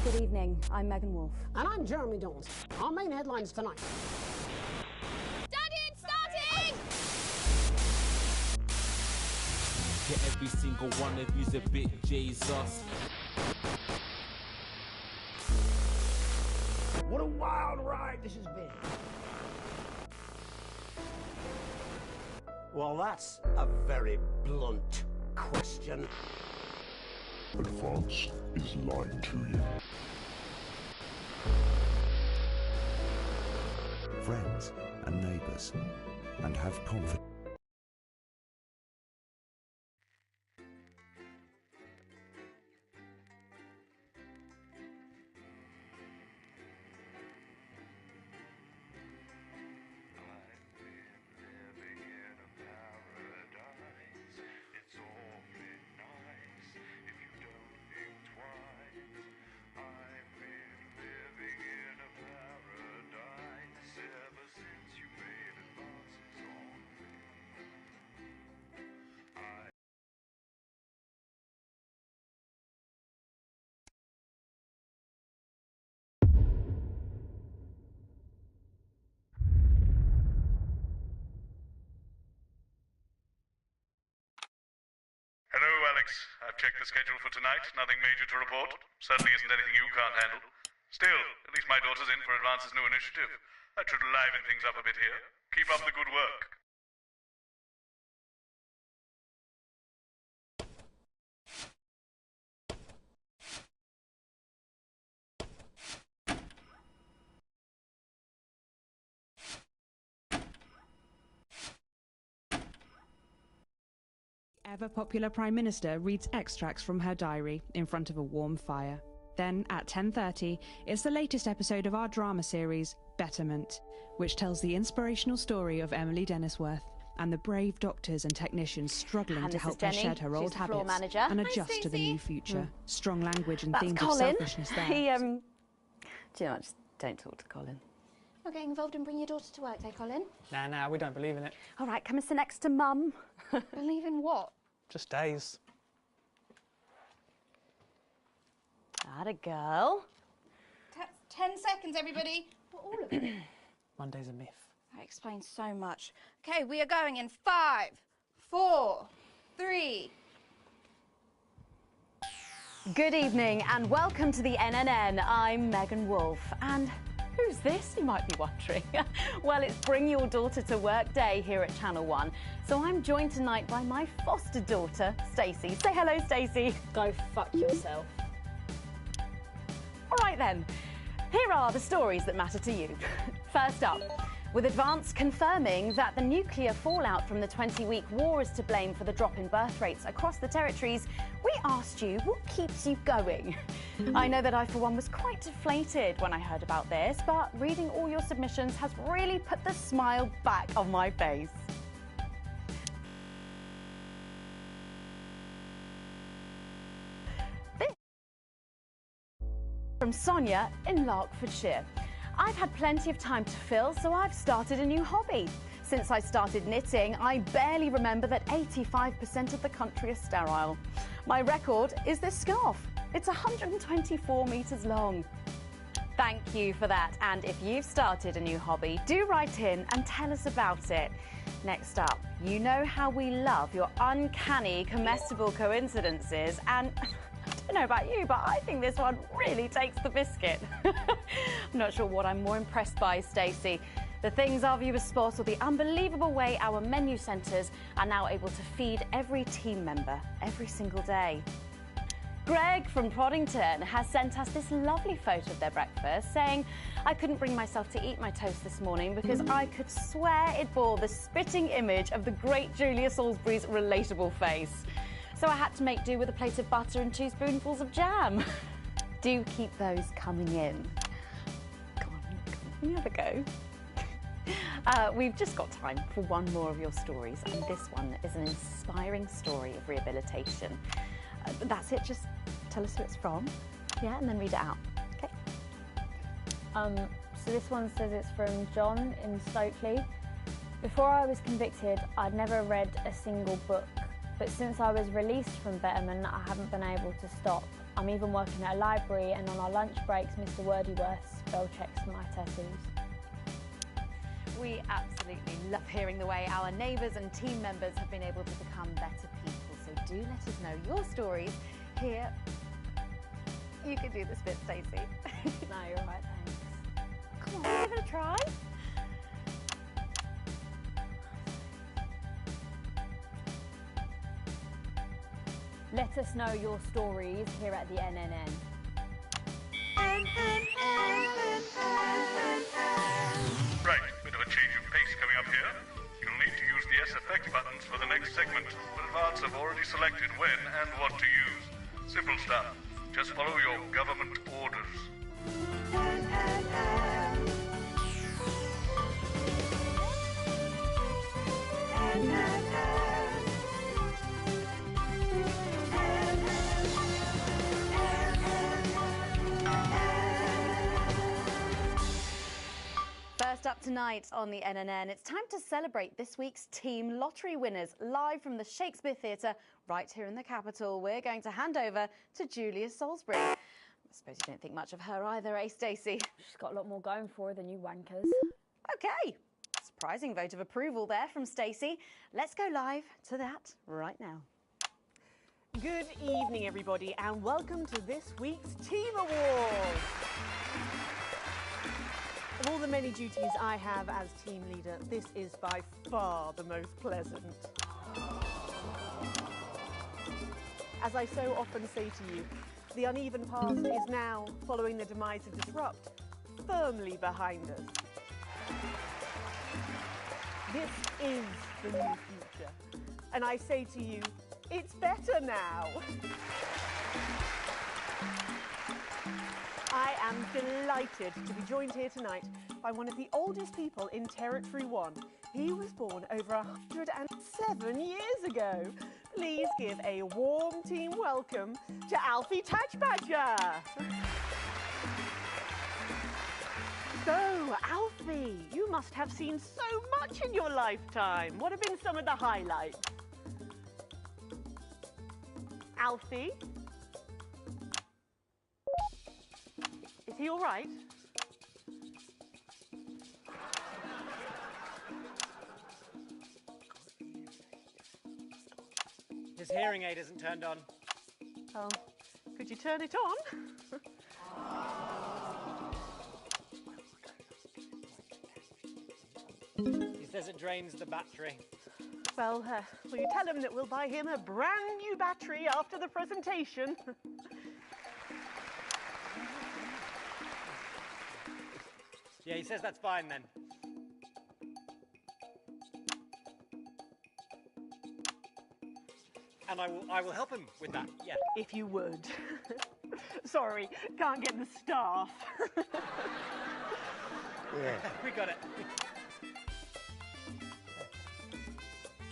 Good evening, I'm Megan Wolf. And I'm Jeremy Dawes. Our main headlines tonight. Daddy, it's starting! Yeah, every single one of you's a bit Jesus. What a wild ride this has been. Well, that's a very blunt question. But France is lying to you. Friends and neighbours, and have confidence. Hello, Alex. I've checked the schedule for tonight. Nothing major to report. Certainly isn't anything you can't handle. Still, at least my daughter's in for Advance's new initiative. That should liven things up a bit here. Keep up the good work. Ever-popular Prime Minister reads extracts from her diary in front of a warm fire. Then, at 10:30, it's the latest episode of our drama series, Betterment, which tells the inspirational story of Emily Dennisworth and the brave doctors and technicians struggling to help her shed her old habits and adjust to the new future. Strong language and themes of selfishness there. Do you know what, just don't talk to Colin. Not getting involved and bring your daughter to work, eh, Colin? Nah, we don't believe in it. All right, come and sit next to Mum. Believe in what? Just days. Atta girl. 10 seconds, everybody. What, all of it? Monday's a myth. That explains so much. Okay, we are going in 5, 4, 3. Good evening and welcome to the NNN. I'm Megan Wolf. And who's this, you might be wondering? Well, it's Bring Your Daughter to Work Day here at Channel 1. So I'm joined tonight by my foster daughter, Stacey. Say hello, Stacey. Go fuck yourself. All right then, here are the stories that matter to you. First up, with Advance confirming that the nuclear fallout from the 20-week war is to blame for the drop in birth rates across the territories, we asked you what keeps you going. I know that I, for one, was quite deflated when I heard about this, but reading all your submissions has really put the smile back on my face. From Sonia in Larkfordshire. I've had plenty of time to fill, so I've started a new hobby. Since I started knitting, I barely remember that 85% of the country is sterile. My record is this scarf. It's 124 metres long. Thank you for that, and if you've started a new hobby, do write in and tell us about it. Next up, you know how we love your uncanny comestible coincidences, and I don't know about you, but I think this one really takes the biscuit. I'm not sure what I'm more impressed by, Stacey. The things our viewers spot, or the unbelievable way our menu centres are now able to feed every team member every single day. Greg from Proddington has sent us this lovely photo of their breakfast, saying, I couldn't bring myself to eat my toast this morning because I could swear it bore the spitting image of the great Julia Salisbury's relatable face. So I had to make do with a plate of butter and 2 spoonfuls of jam. Do keep those coming in. Come on, you have a go. We've just got time for one more of your stories, and this one is an inspiring story of rehabilitation. That's it, just tell us who it's from, yeah, and then read it out, okay? So this one says it's from John in Stokely. Before I was convicted, I'd never read a single book, but since I was released from Betterment, I haven't been able to stop. I'm even working at a library, and on our lunch breaks, Mr. Wordyworth spell checks my tattoos. We absolutely love hearing the way our neighbours and team members have been able to become better people. So do let us know your stories here. You can do this bit, Stacey. No, you're right, thanks. Come on, give it a try. Let us know your stories here at the NNN. Right, bit of a change of pace coming up here. You'll need to use the S effect buttons for the next segment, but advance have already selected when and what to use. Simple stuff. Just follow your government orders. First up tonight on the NNN, it's time to celebrate this week's team lottery winners live from the Shakespeare Theatre right here in the capital. We're going to hand over to Julia Salisbury. I suppose you don't think much of her either, eh, Stacey? She's got a lot more going for her than you wankers. OK. Surprising vote of approval there from Stacey. Let's go live to that right now. Good evening, everybody, and welcome to this week's Team Awards. Of all the many duties I have as team leader, this is by far the most pleasant. As I so often say to you, the uneven path is now, following the demise of Disrupt, firmly behind us. This is the new future, and I say to you, it's better now. I am delighted to be joined here tonight by one of the oldest people in Territory 1. He was born over 107 years ago. Please give a warm team welcome to Alfie Tatchbadger. So, Alfie, you must have seen so much in your lifetime. What have been some of the highlights? Alfie? Is he all right? His hearing aid isn't turned on. Oh, could you turn it on? He says it drains the battery. Well, will you tell him that we'll buy him a brand new battery after the presentation? Yeah, he says that's fine then. And I will help him with that, yeah. If you would. Sorry, can't get the staff. Yeah. We got it.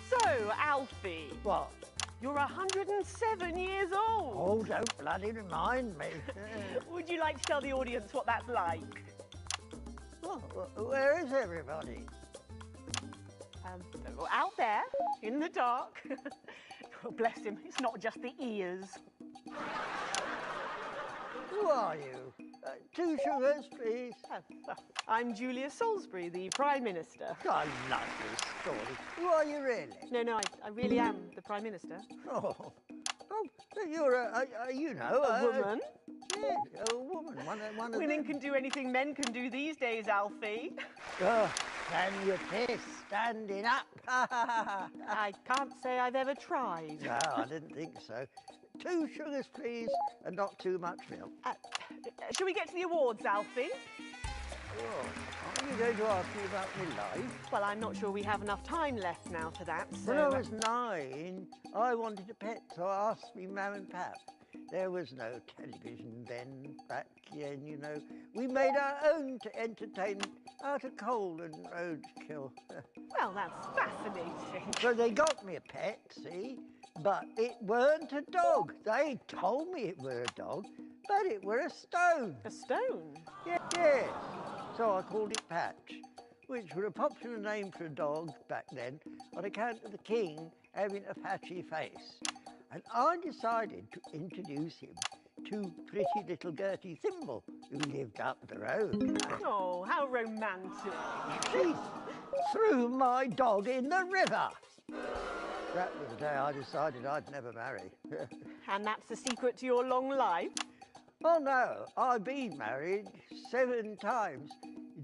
So, Alfie. What? You're 107 years old. Oh, don't bloody remind me. Would you like to tell the audience what that's like? Well, where is everybody? Out there, in the dark. Oh, bless him, it's not just the ears. Who are you? 2 sugars, please. I'm Julia Salisbury, the Prime Minister. I love this story. Who are you really? No, I really am the Prime Minister. Oh, you're a woman. Yeah, a woman. One of Women them. can do anything men can do these days, Alfie. Oh, can you piss standing up? I can't say I've ever tried. No, I didn't think so. 2 sugars, please, and not too much milk. Shall we get to the awards, Alfie? Oh, are you going to ask me about my life? Well, I'm not sure we have enough time left now for that, so... When I was 9, I wanted a pet, so I asked me mum and pap. There was no television then, back then, you know. We made our own entertainment out of coal and roadkill. Well, that's fascinating. So they got me a pet, see? But it weren't a dog. They told me it were a dog, but it were a stone. A stone? Yes. So I called it Patch, which was a popular name for a dog back then on account of the king having a patchy face. And I decided to introduce him two pretty little Gertie Thimble who lived up the road. Oh, how romantic. She threw my dog in the river. That was the day I decided I'd never marry. And that's the secret to your long life? Oh no, I've been married 7 times,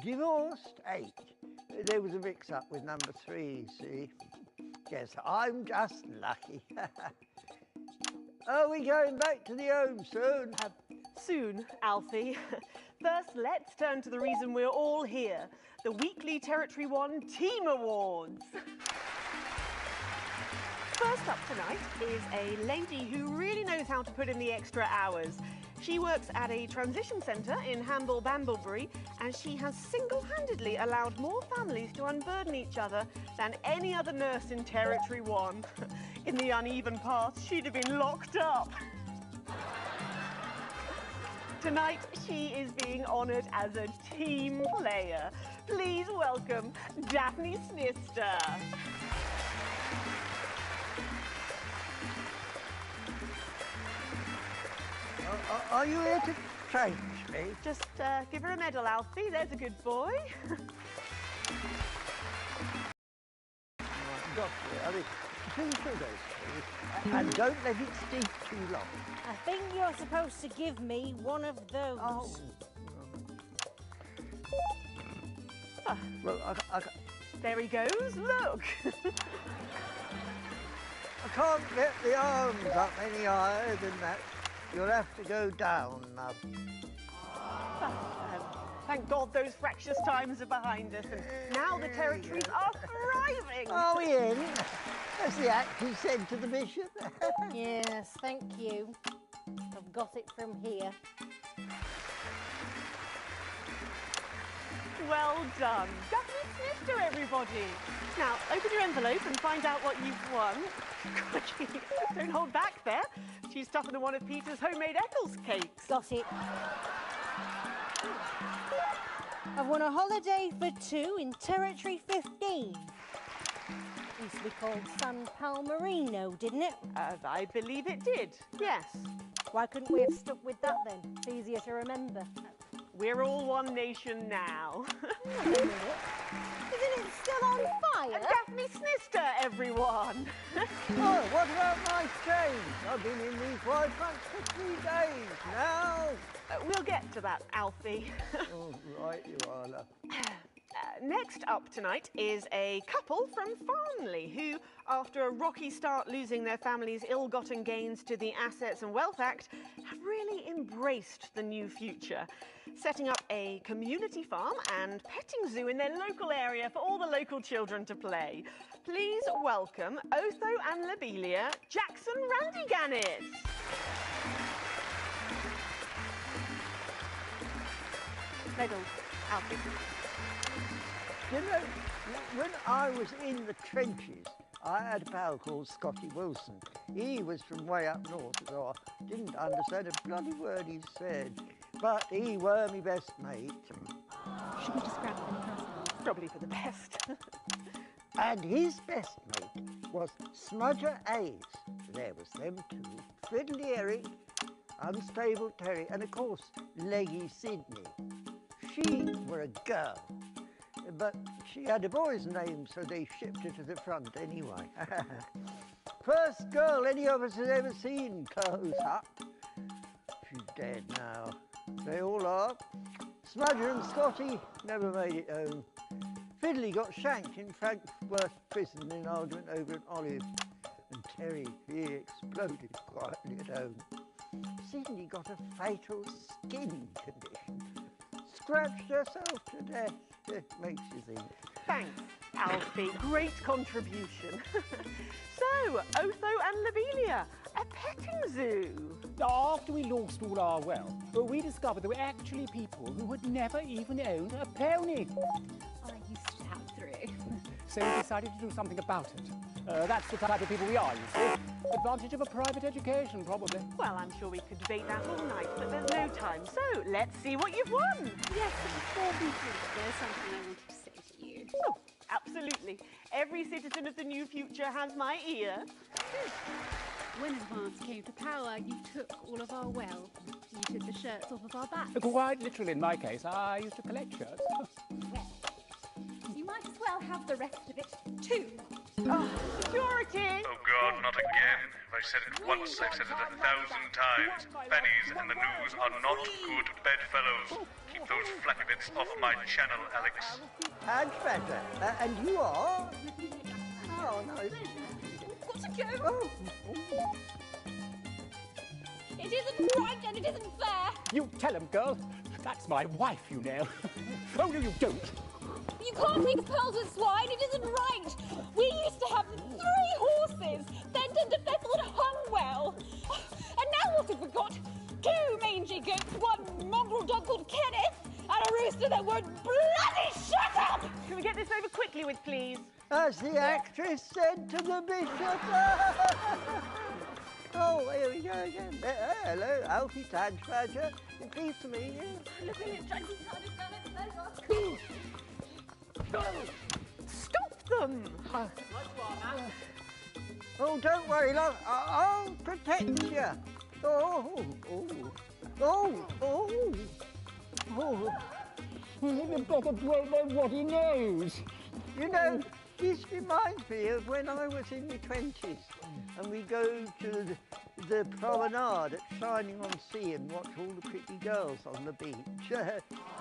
divorced 8. There was a mix-up with number 3, see? Yes, I'm just lucky. Are we going back to the home soon? Soon, Alfie. First, let's turn to the reason we're all here, the weekly Territory 1 Team Awards. First up tonight is a lady who really knows how to put in the extra hours. She works at a transition centre in Hamble-Bamblebury, and she has single-handedly allowed more families to unburden each other than any other nurse in Territory 1. In the uneven paths, she'd have been locked up. Tonight, she is being honoured as a team player. Please welcome Daphne Snister. Are you here to change me? Just give her a medal, Alfie. There's a good boy. And don't let it steep too long. I think you're supposed to give me one of those. Oh. Well, there he goes. Look. I can't get the arms up any higher than that. You'll have to go down, love. Thank God those fractious times are behind us, and now the territories are thriving. Are we in? As the actors said to the bishop. Yes, thank you. I've got it from here. Well done. Daphne Snister, everybody. Now, open your envelope and find out what you've won. Don't hold back there. She's tougher than one of Peter's homemade Eccles cakes. Got it. I've won a holiday for 2 in Territory 15. Used to be called San Palmerino, didn't it? I believe it did, yes. Why couldn't we have stuck with that then? It's easier to remember. We're all one nation now. Wait a minute. Isn't it still on fire? Daphne Snister, everyone. Oh, what about my change? I've been in these wide front for 3 days now. We'll get to that, Alfie. Oh, right you are, love. Next up tonight is a couple from Farnley who, after a rocky start losing their family's ill-gotten gains to the Assets and Wealth Act, have really embraced the new future, setting up a community farm and petting zoo in their local area for all the local children to play. Please welcome Otho and Lobelia, Jackson Randy-Gannett. Medals, Alfie. You know, when I was in the trenches, I had a pal called Scotty Wilson. He was from way up north, so I didn't understand a bloody word he said. But he were my best mate. Should we describe them personally? Probably for the best. And his best mate was Smudger Ace. There was them two. Fiddly Eric, Unstable Terry, and of course, Leggy Sydney. She were a girl. But she had a boy's name, so they shipped her to the front anyway. First girl any of us has ever seen close up. She's dead now. They all are. Smudger and Scotty never made it home. Fiddly got shanked in Frankfurt prison in an argument over an olive. And Terry, he exploded quietly at home. Sydney got a fatal skin condition. Scratched herself to death. It makes you think. Thanks, Alfie. Great contribution. So, Otho and Lobelia, a petting zoo. After we lost all our wealth, we discovered there were actually people who had never even owned a pony. I used to have 3. So we decided to do something about it. That's the type of people we are, you see. Advantage of a private education, probably. Well, I'm sure we could debate that all night, but there's no time. So, let's see what you've won. Yes, but before we do, there's something I wanted to say to you. Oh, absolutely. Every citizen of the new future has my ear. When Advance came to power, you took all of our wealth. You took the shirts off of our backs. Quite literally, in my case, I used to collect shirts. Well, you might as well have the rest of it, too. Oh, security! Oh God, not again. If I've said it once, I've said it 1,000 times. Pennies and the news are not good bedfellows. Keep those flappy bits off my channel, Alex. And better. And you are? Oh, no. Got to go. Oh. It isn't right and it isn't fair. You tell him, girl. That's my wife, you know. Oh, no, you don't. You can't mix pearls with swine. It isn't right. We used to have 3 horses, then turned to Bethel and hung well. And now what have we got? 2 mangy goats, 1 mongrel dog called Kenneth, and a rooster that won't bloody shut up! Can we get this over quickly with, please? As the actress said to the bishop. Oh, here we go again. Hello, Alfie Tagsbadger. Pleased to meet you. Stop them! Oh, don't worry, love. I'll protect you. Oh, oh, oh, oh, oh. You better blow my ruddy nose. You know, this reminds me of when I was in my 20s and we go to the promenade at Shining on Sea and watch all the pretty girls on the beach.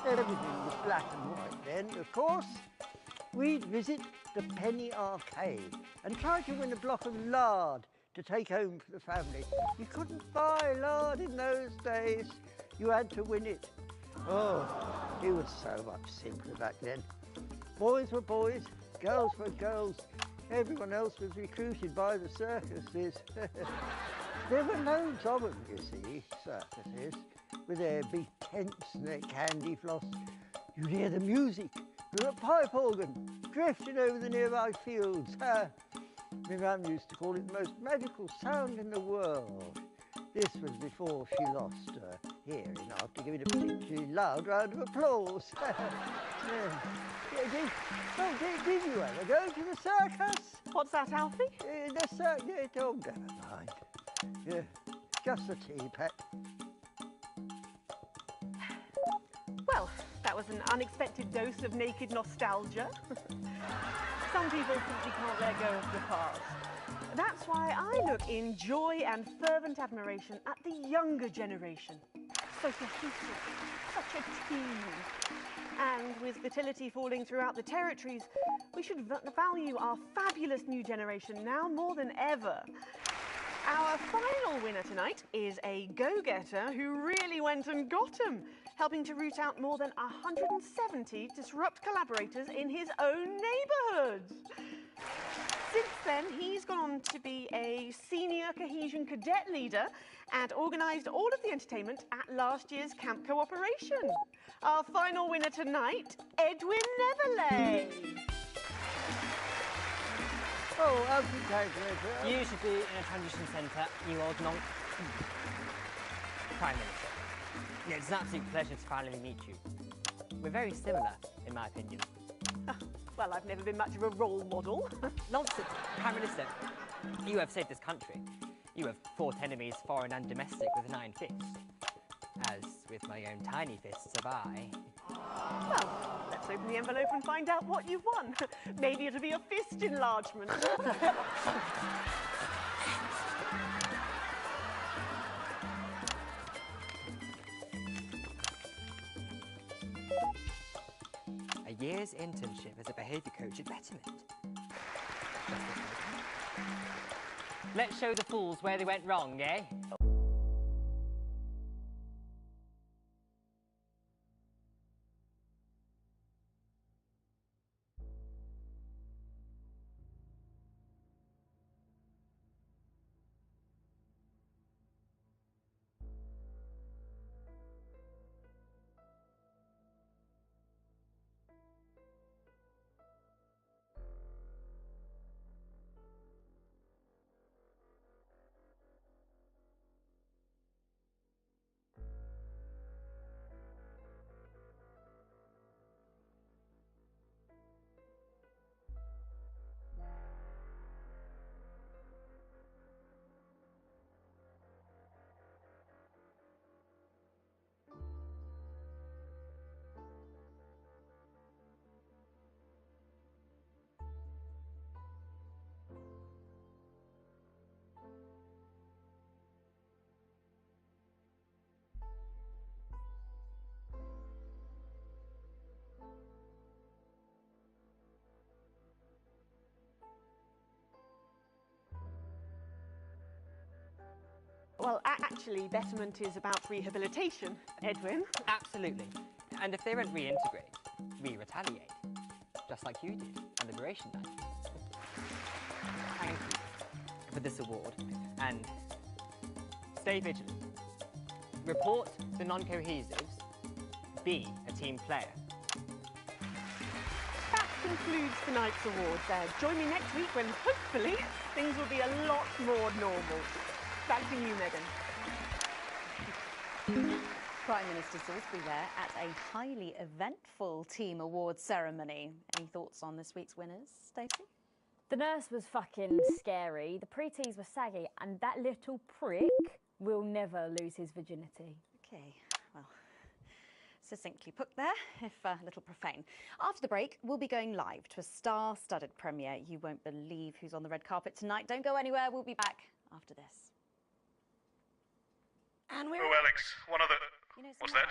Everything was black and white then, of course. We'd visit the Penny Arcade and try to win a block of lard to take home for the family. You couldn't buy lard in those days. You had to win it. Oh, it was so much simpler back then. Boys were boys, girls were girls. Everyone else was recruited by the circuses. There were loads of them, you see, circuses, with their big tents and their candy floss. You'd hear the music, the pipe organ, drifting over the nearby fields. My mum used to call it the most magical sound in the world. This was before she lost her hearing after giving a particularly loud round of applause. Did you ever go to the circus? What's that, Alfie? The circus, oh, never mind. Yeah, just a tea, pet. Well, that was an unexpected dose of naked nostalgia. Some people simply can't let go of the past. That's why I look in joy and fervent admiration at the younger generation. So cohesive, such a team. And with fertility falling throughout the territories, we should value our fabulous new generation now more than ever. Our final winner tonight is a go-getter who really went and got 'em, helping to root out more than 170 disrupt collaborators in his own neighbourhoods. Since then, he's gone on to be a senior cohesion cadet leader and organised all of the entertainment at last year's Camp Cooperation. Our final winner tonight, Edwin Neverlay. Oh, Alfie Tagsbadger. You should be in a transition centre, you old nonk. Prime Minister. Yeah, it's an absolute pleasure to finally meet you. We're very similar, in my opinion. Well, I've never been much of a role model. Nonsense. Prime Minister, you have saved this country. You have fought enemies, foreign and domestic, with an iron fist. As with my own tiny fists have I. Well, let's open the envelope and find out what you've won. Maybe it'll be a fist enlargement. A year's internship as a behaviour coach at Betterment. Let's show the fools where they went wrong, eh? Actually, betterment is about rehabilitation, Edwin. Absolutely. And if they don't reintegrate, we retaliate. Just like you did on Liberation Night. Thank you for this award. And stay vigilant. Report the non-cohesives. Be a team player. That concludes tonight's awards. Join me next week when, hopefully, things will be a lot more normal. Back to you, Megan. Prime Minister Salisbury there at a highly eventful team awards ceremony. Any thoughts on this week's winners, Stacey? The nurse was fucking scary, the pretties were saggy, and that little prick will never lose his virginity. Okay, well, succinctly put there, if a little profane. After the break, we'll be going live to a star-studded premiere. You won't believe who's on the red carpet tonight. Don't go anywhere, we'll be back after this. And we're... Oh, Alex, one other... What's that?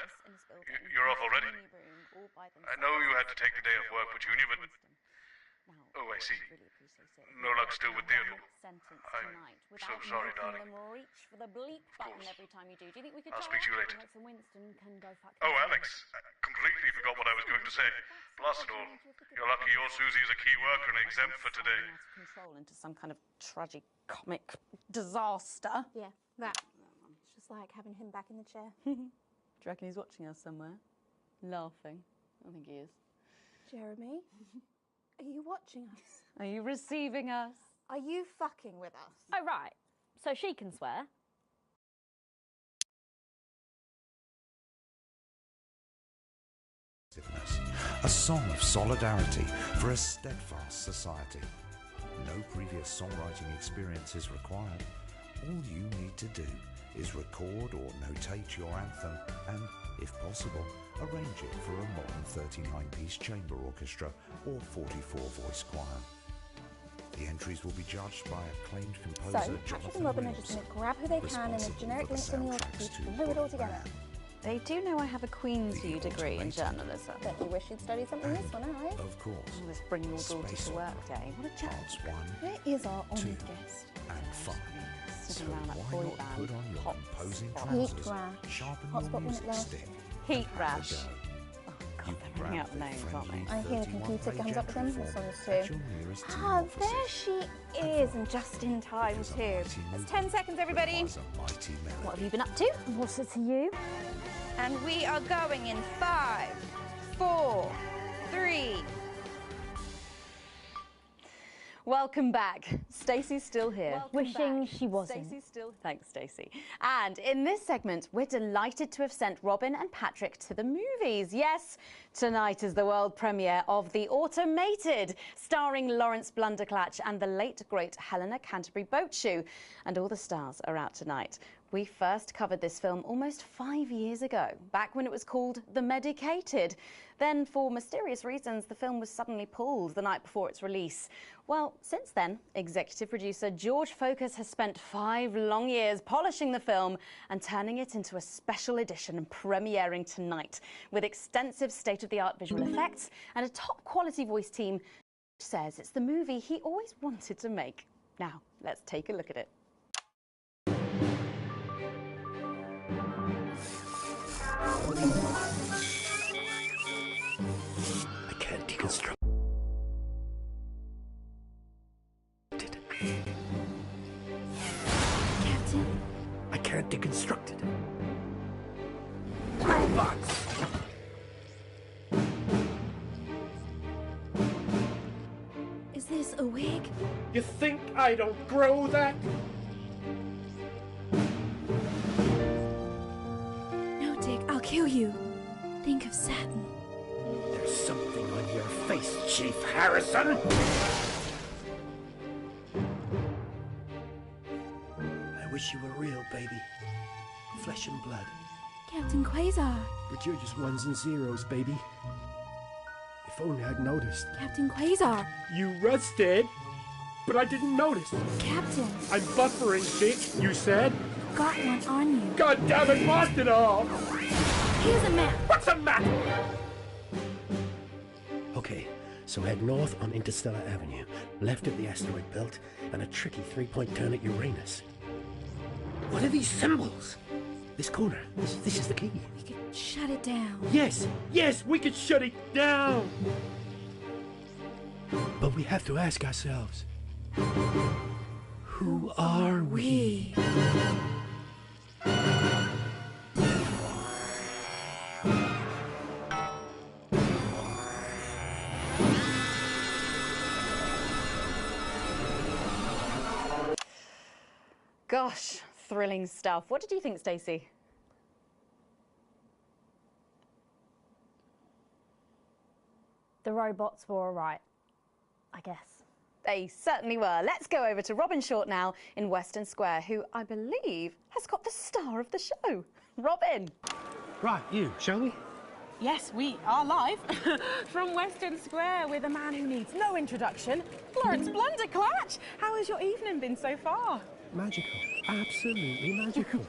You're off already? I know you had to take the day off work, Petunia, but... Oh, I see. No luck still with Theodore. I'm so sorry, darling. Reach for the bleep button every time you do. Do you think we could I'll speak to you later. Winston can go fuck Oh, Alex, I completely forgot what I was going to say. Blast it all. You're lucky your Susie is a key worker and exempt for today. Control into some kind of tragicomic disaster. Yeah, that. It's just like having him back in the chair. Do you reckon he's watching us somewhere? Laughing. I think he is. Jeremy, are you watching us? Are you receiving us? Are you fucking with us? Oh, right. So she can swear. A song of solidarity for a steadfast society. No previous songwriting experience is required. All you need to do is record or notate your anthem and, if possible, arrange it for a modern 39-piece chamber orchestra or 44-voice choir. The entries will be judged by acclaimed composer So, Patrick and Robin are just going to grab who they can and a generic link from the orchestra to glue it all together. They do know I have a Queen's U degree in journalism. Don't you wish you'd studied something useful now, eh? Of course. Oh, this bring your daughter to work day. What a chance. Where is our honoured guest? And 5. Sitting So around that why boy not band. put on your imposing Heat trousers, rash. sharpen Hotspot your minute music left. stick, Heat and have a rash. go. Oh, God, they're running out of names, aren't they? I hear the computer comes up with them. This one's At too. your nearest team Ah, offices. there she is, and just in time Because a too. mighty It's movement 10 seconds, everybody. requires a mighty melody. What have you been up to? What's it to you? And we are going in 5, 4, 3. Welcome back. Stacey's still here. Wishing she wasn't. Stacey's still. Thanks, Stacey. And in this segment, we're delighted to have sent Robin and Patrick to the movies. Yes, tonight is the world premiere of The Automated, starring Lawrence Blunderclatch and the late great Helena Canterbury Boatshoe. And all the stars are out tonight. We first covered this film almost 5 years ago, back when it was called The Medicated. Then, for mysterious reasons, the film was suddenly pulled the night before its release. Well, since then, executive producer George Focus has spent 5 long years polishing the film and turning it into a special edition and premiering tonight with extensive state-of-the-art visual effects and a top-quality voice team. Says it's the movie he always wanted to make. Now, let's take a look at it. I can't deconstruct it. Captain? I can't deconstruct it. Robots! Is this a wig? You think I don't grow that? No, Dick, I'll kill you. Think of Satin. There's something on your face, Chief Harrison! I wish you were real, baby. Flesh and blood. Captain Quasar. But you're just ones and zeros, baby. If only I'd noticed. Captain Quasar. You rusted, but I didn't notice. Captain. I'm buffering, Dick, you said? Got one on you. God damn it, lost it all! Here's a map. What's a map? Okay, so head north on Interstellar Avenue, left at the asteroid belt, and a tricky 3-point turn at Uranus. What are these symbols? This corner. This is the key. We could shut it down. Yes, yes, we could shut it down. But we have to ask ourselves, who are we? Gosh, thrilling stuff. What did you think, Stacey? The robots were all right, I guess. They certainly were. Let's go over to Robin Short now in Western Square, who I believe has got the star of the show. Robin. Right, you, shall we? Yes, we are live from Western Square with a man who needs no introduction, Florence Blunderclatch. How has your evening been so far? Magical. Absolutely magical.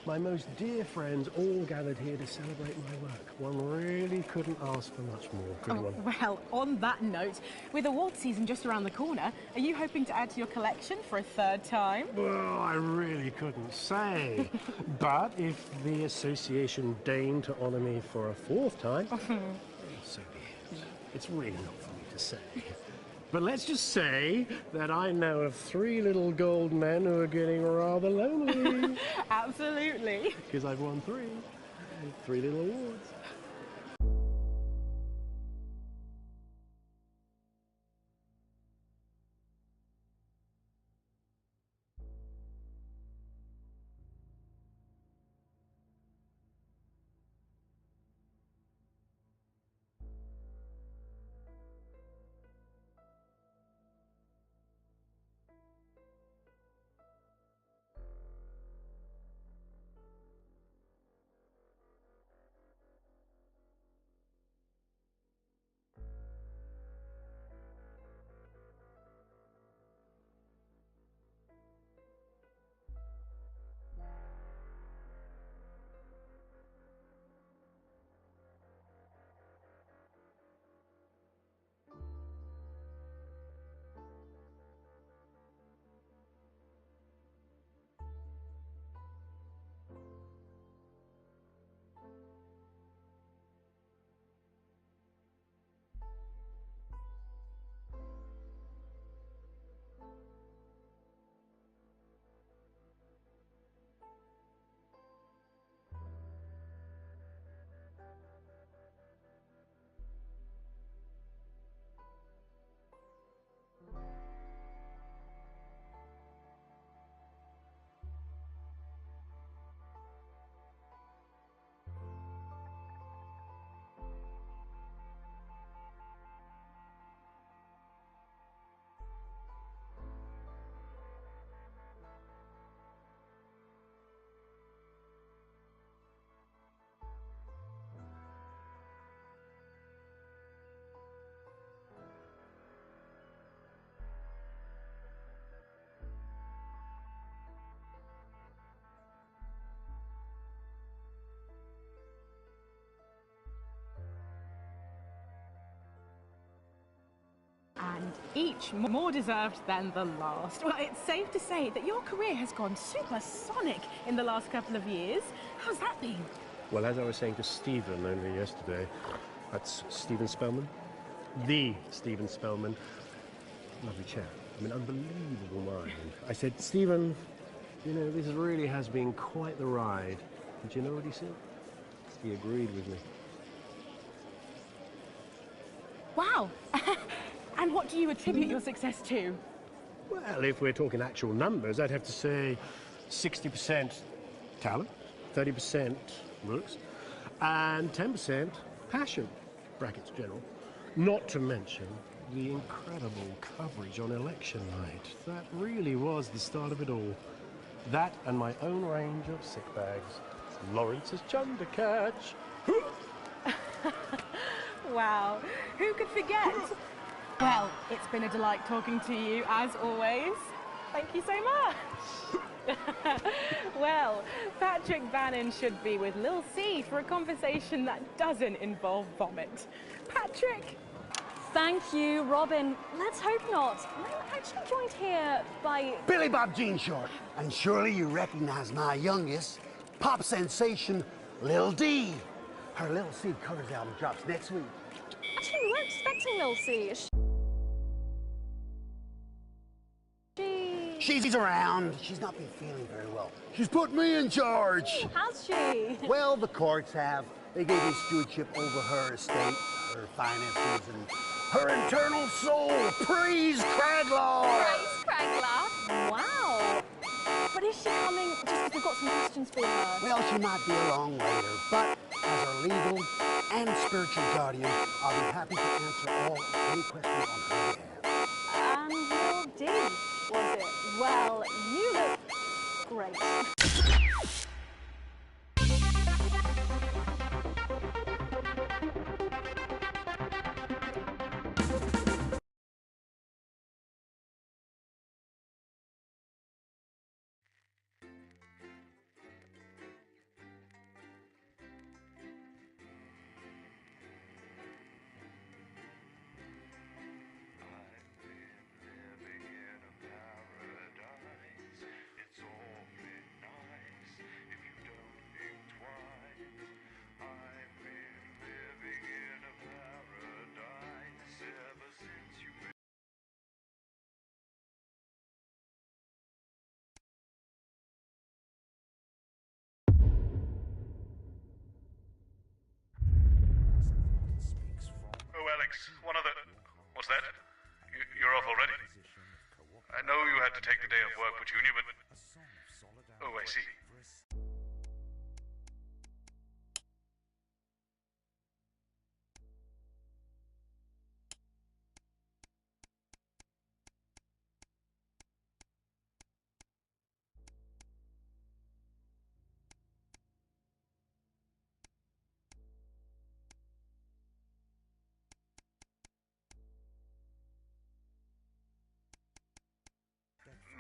My most dear friends all gathered here to celebrate my work. One really couldn't ask for much more, could one? Well, on that note, with award season just around the corner, are you hoping to add to your collection for a third time? Well, I really couldn't say. But if the association deigned to honour me for a fourth time, so be it. It's really not for me to say. But let's just say that I know of 3 little gold men who are getting rather lonely. Absolutely. Because I've won 3 little awards. And each more deserved than the last. Well, it's safe to say that your career has gone supersonic in the last couple of years. How's that been? Well, as I was saying to Stephen only yesterday, that's Stephen Spellman. The Stephen Spellman. Lovely chap. I mean, unbelievable mind. I said, Stephen, you know, this really has been quite the ride. Did you know what he said? He agreed with me. Wow. And what do you attribute your success to? Well, if we're talking actual numbers, I'd have to say 60% talent, 30% looks, and 10% passion, brackets general. Not to mention the incredible coverage on election night. That really was the start of it all. That and my own range of sick bags. Lawrence's Chundercatch. Wow, who could forget? Well, it's been a delight talking to you, as always. Thank you so much. Well, Patrick Bannon should be with Lil C for a conversation that doesn't involve vomit. Patrick! Thank you, Robin. Let's hope not. I'm actually joined here by... Billy Bob Jean Short. And surely you recognize my youngest, pop sensation, Lil D. Her Lil C covers album drops next week. Actually, we weren't expecting Lil C. She's around. She's not been feeling very well. She's put me in charge. Has she? Well, the courts have. They gave me stewardship over her estate, her finances, and her internal soul. Praise Craglaw! Praise Craglaw? Wow. But is she coming just because we've got some questions for her? Well, she might be along later, but as our legal and spiritual guardian, I'll be happy to answer any questions on her behalf. And Lil D, was it? Well, you look great. Oh, Alex, one other... What's that? You're off already? I know you had to take the day off work, Petunia, but... Oh, I see.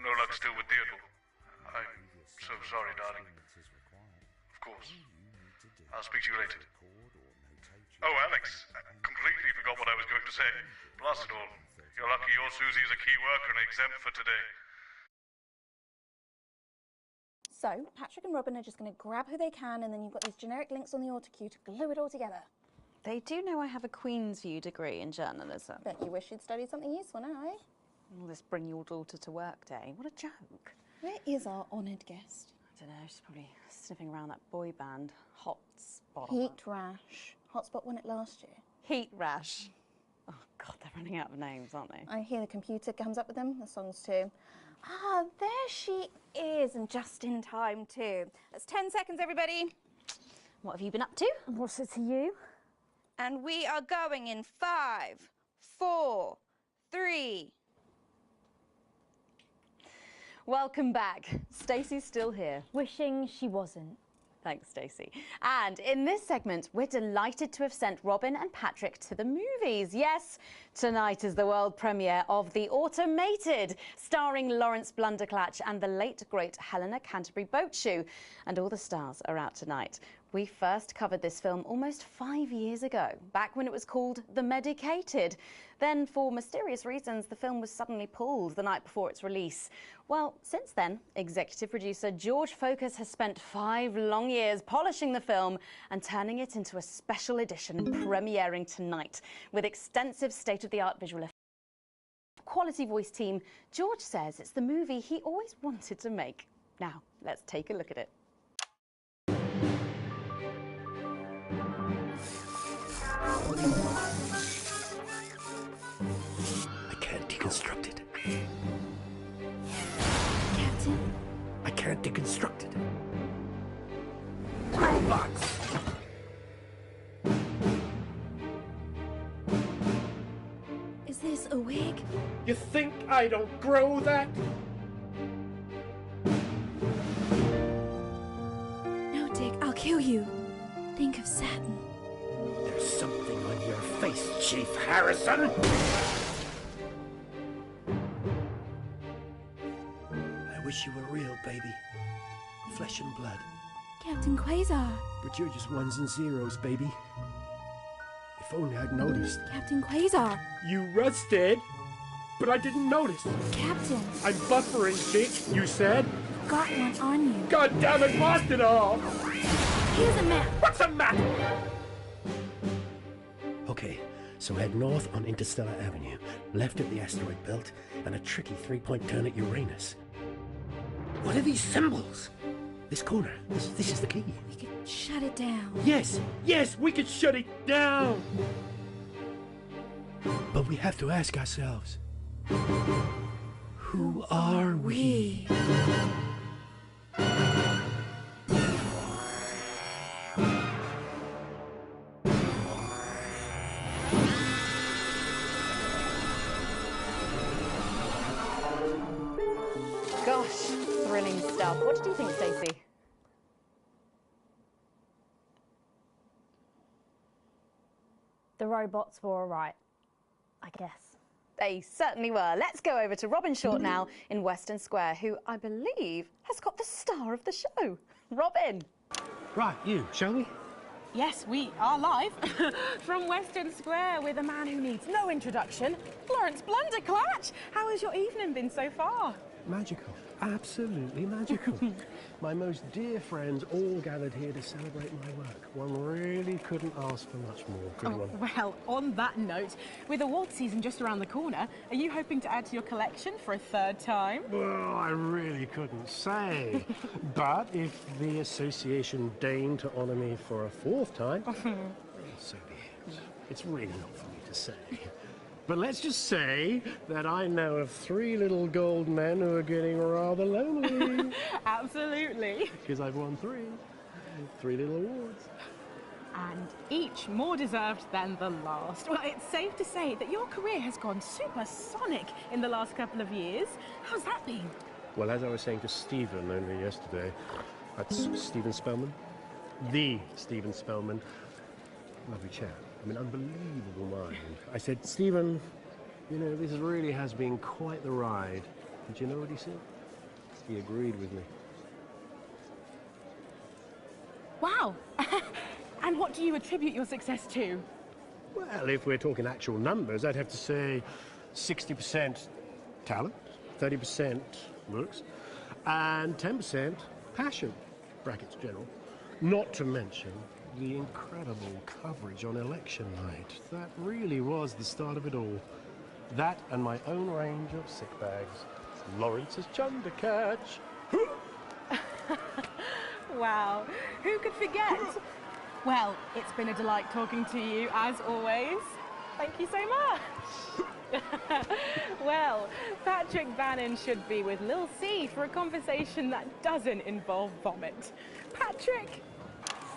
No luck still with Theodore. I'm so sorry, darling. Of course. I'll speak to you later. Oh, Alex, I completely forgot what I was going to say. Blast it all. You're lucky your Susie is a key worker and exempt for today. So, Patrick and Robin are just going to grab who they can, and then you've got these generic links on the auto cue to glue it all together. They do know I have a Queen's View degree in journalism. Don't you wish you'd studied something useful now, eh? All this bring your daughter to work day. What a joke. Where is our honoured guest? I don't know, she's probably sniffing around that boy band, Hot Spot. Heat Rash. Hotspot won it last year. Heat Rash. Oh, God, they're running out of names, aren't they? I hear the computer comes up with them, the songs too. Ah, there she is, and just in time too. That's 10 seconds, everybody. What have you been up to? What's it to you? And we are going in 5, 4, 3... Welcome back. Stacey's still here. Wishing she wasn't. Thanks, Stacey. And in this segment, we're delighted to have sent Robin and Patrick to the movies. Yes, tonight is the world premiere of The Automated, starring Lawrence Blunderclatch and the late, great Helena Canterbury Boatshoe. And all the stars are out tonight. We first covered this film almost 5 years ago, back when it was called The Medicated. Then, for mysterious reasons, the film was suddenly pulled the night before its release. Well, since then, executive producer George Focus has spent 5 long years polishing the film and turning it into a special edition premiering tonight with extensive state-of-the-art visual effects. Quality voice team, George says it's the movie he always wanted to make. Now, let's take a look at it. What do you want? I can't deconstruct it. Captain? I can't deconstruct it. Robots! Is this a wig? You think I don't grow that? No, Dick, I'll kill you. Think of Saturn. There's something on your face, Chief Harrison! I wish you were real, baby. Flesh and blood. Captain Quasar. But you're just ones and zeros, baby. If If only I'd noticed. Captain Quasar. You rusted, but I didn't notice. Captain. I'm buffering, chick, you said. Got one on you. God damn it, blast it all! Here's a map. What's a map? Okay, so head north on Interstellar Avenue, left at the asteroid belt, and a tricky three-point turn at Uranus. What are these symbols? This corner, this is the key. We could shut it down. Yes, we could shut it down! But we have to ask ourselves, who are we? Gosh, thrilling stuff. What did you think, Stacey? The robots were all right, I guess. They certainly were. Let's go over to Robin Short now in Western Square, who I believe has got the star of the show. Robin. Right, you, shall we? Yes, we are live from Western Square with a man who needs no introduction, Florence Blunderclatch. How has your evening been so far? Magical. Absolutely magical. My most dear friends all gathered here to celebrate my work. One really couldn't ask for much more, could one? Well, on that note, with award season just around the corner, are you hoping to add to your collection for a third time? Well, I really couldn't say. But if the association deigned to honour me for a fourth time, so be it. It's really not for me to say. But let's just say that I know of 3 little gold men who are getting rather lonely. Absolutely. Because I've won 3 little awards. And each more deserved than the last. Well, it's safe to say that your career has gone supersonic in the last couple of years. How's that been? Well, as I was saying to Stephen only yesterday, that's Stephen Spellman. The Stephen Spellman. Lovely chap. I mean, unbelievable mind. I said, Stephen, you know, this really has been quite the ride. Did you know what he said? He agreed with me. Wow. And what do you attribute your success to? Well, if we're talking actual numbers, I'd have to say 60% talent, 30% looks, and 10% passion, brackets general. Not to mention the incredible coverage on election night. That really was the start of it all. That and my own range of sick bags. Lawrence's Chundercatch. Wow, who could forget? Well, it's been a delight talking to you, as always. Thank you so much. Well, Patrick Bannon should be with Lil C for a conversation that doesn't involve vomit. Patrick?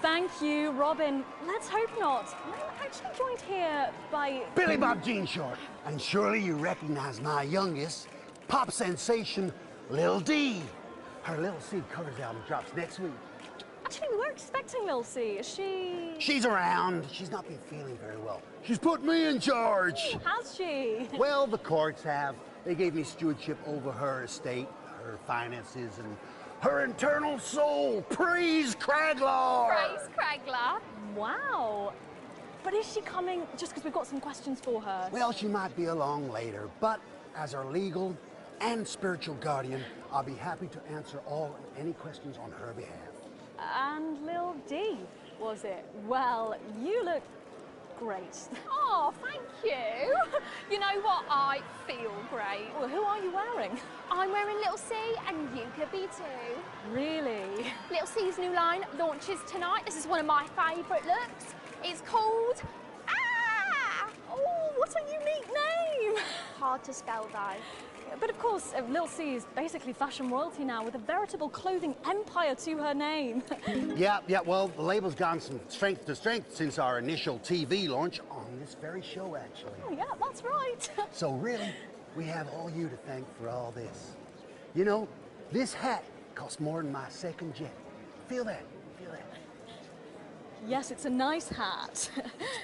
Thank you, Robin. Let's hope not. I'm actually joined here by... Billy Bob Jean Short. And surely you recognize my youngest, pop sensation, Lil D. Her Lil C covers album drops next week. Actually, we were expecting Lil C. Is she... She's around. She's not been feeling very well. She's put me in charge. Has she? Well, the courts have. They gave me stewardship over her estate, her finances, and her internal soul. Praise Craglar! Praise Craglar. Wow. But is she coming just because we've got some questions for her? Well, she might be along later, but as her legal and spiritual guardian, I'll be happy to answer all and any questions on her behalf. And Lil D, was it? Well, you look great. Oh, thank you. You know what? I feel great. Well, who are you wearing? I'm wearing Little C, and you could be too. Really? Little C's new line launches tonight. This is one of my favourite looks. It's called... Ah! Oh, what a unique name! Hard to spell, though. But of course, Lil C is basically fashion royalty now, with a veritable clothing empire to her name. Yeah, well, the label's gone from strength to strength since our initial TV launch on this very show, actually. Oh, yeah, that's right. So really, we have all you to thank for all this. You know, this hat cost more than my second jet. Feel that? Feel that? Yes, it's a nice hat.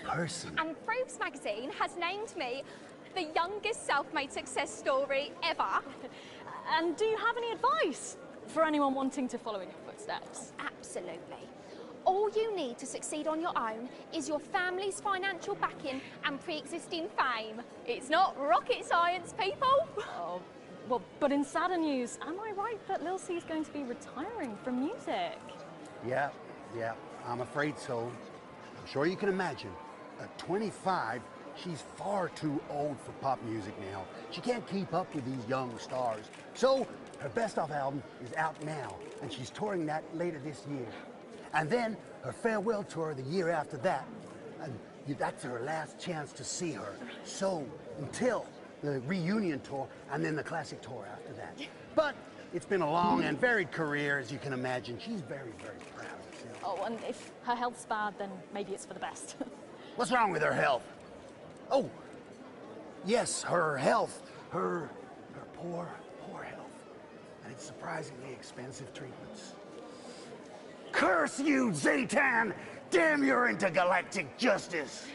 Person. And Forbes magazine has named me the youngest self-made success story ever. And do you have any advice for anyone wanting to follow in your footsteps? Absolutely. All you need to succeed on your own is your family's financial backing and pre-existing fame. It's not rocket science, people. Oh, well, but in sadder news, am I right that Lil C's going to be retiring from music? Yeah, I'm afraid so. I'm sure you can imagine. At 25, she's far too old for pop music now. She can't keep up with these young stars. So her best of album is out now, and she's touring that later this year. And then her farewell tour the year after that. And that's her last chance to see her. So until the reunion tour and then the classic tour after that. But it's been a long and varied career, as you can imagine. She's very, very proud of herself. Oh, and if her health's bad, then maybe it's for the best. What's wrong with her health? Oh, yes, her health. Her poor health. And it's surprisingly expensive treatments. Curse you, Zaytan! Damn your intergalactic justice!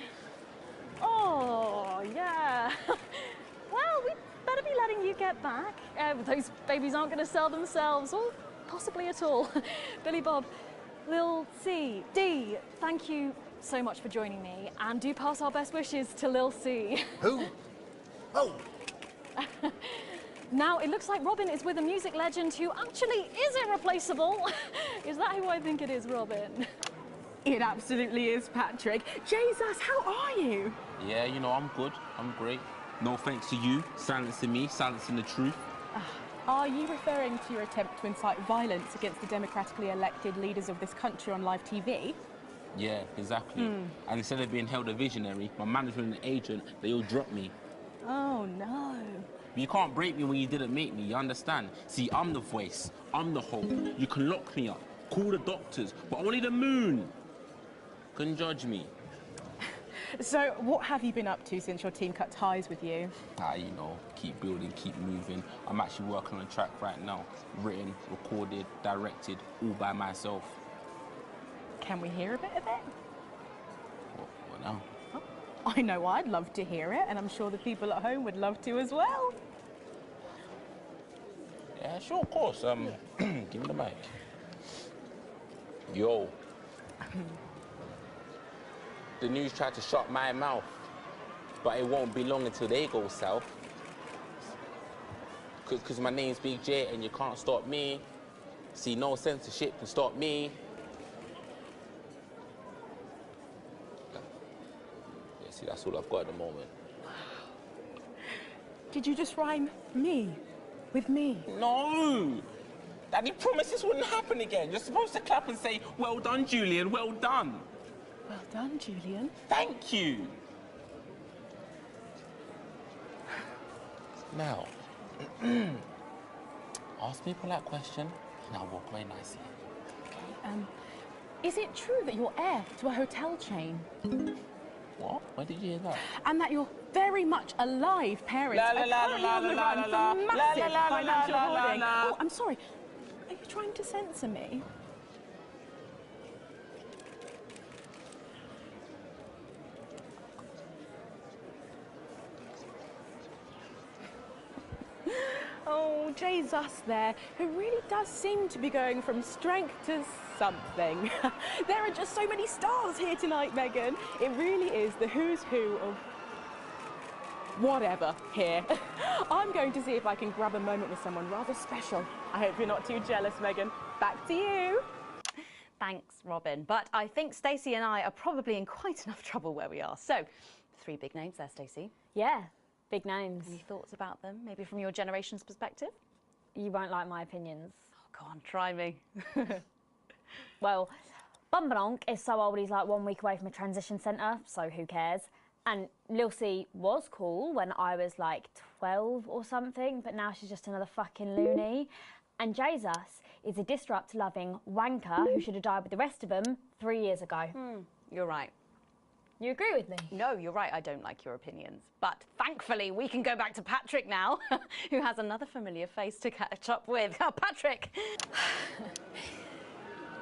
Oh, yeah. Well, we better be letting you get back. Those babies aren't going to sell themselves, or possibly at all. Billy Bob, Lil C, D, thank you so much for joining me, and do pass our best wishes to Lil C. Who? Oh! Now, it looks like Robin is with a music legend who actually is irreplaceable. Is that who I think it is, Robin? It absolutely is, Patrick. Jesus, how are you? Yeah, you know, I'm good. I'm great. No thanks to you, silencing me, silencing the truth. Are you referring to your attempt to incite violence against the democratically elected leaders of this country on live TV? Yeah, exactly. And instead of being held a visionary, my management and agent, they all dropped me. Oh, no. You can't break me when you didn't make me, you understand? See, I'm the voice, I'm the hope. You can lock me up, call the doctors, but only the moon can judge me. So, what have you been up to since your team cut ties with you? You know, keep building, keep moving. I'm actually working on a track right now. Written, recorded, directed, all by myself. Can we hear a bit of it? What now? I know I'd love to hear it, and I'm sure the people at home would love to as well. Yeah, sure, of course. Give me the mic. Yo. The news tried to shut my mouth, but it won't be long until they go south. Cause my name's Big J and you can't stop me. See, no censorship can stop me. Yeah, see, that's all I've got at the moment. Did you just rhyme me with me? No! Daddy promised this wouldn't happen again. You're supposed to clap and say, well done, Julian, well done. Well done, Julian. Thank you. Now, ask me a polite question and I'll walk away nicely. Okay, is it true that you're heir to a hotel chain? What? Where did you hear that? And that you're very much alive parents are currently on the run for massive financial hoarding. Oh, I'm sorry. Are you trying to censor me? Oh, Jesus there, who really does seem to be going from strength to something. There are just so many stars here tonight, Megan. It really is the who's who of whatever here. I'm going to see if I can grab a moment with someone rather special. I hope you're not too jealous, Megan. Back to you. Thanks, Robin. But I think Stacey and I are probably in quite enough trouble where we are. So, 3 big names there, Stacey. Yeah, big names. Any thoughts about them, maybe from your generation's perspective? You won't like my opinions. Oh, go on, try me. Well, Bumbanonk is so old he's like 1 week away from a transition centre, so who cares? And Lil C was cool when I was like 12 or something, but now she's just another fucking loony. And Jesus is a disrupt-loving wanker who should have died with the rest of them 3 years ago. You're right. You agree with me? No, you're right, I don't like your opinions. But thankfully, we can go back to Patrick now, who has another familiar face to catch up with. Oh, Patrick!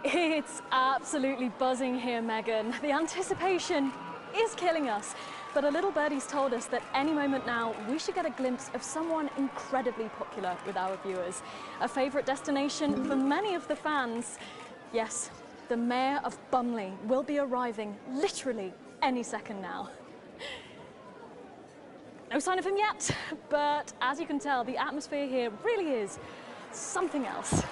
It's absolutely buzzing here, Megan. The anticipation is killing us. But a little birdie's told us that any moment now we should get a glimpse of someone incredibly popular with our viewers. A favourite destination for many of the fans. Yes, the Mayor of Bumley will be arriving literally any second now. No sign of him yet, but as you can tell, the atmosphere here really is something else.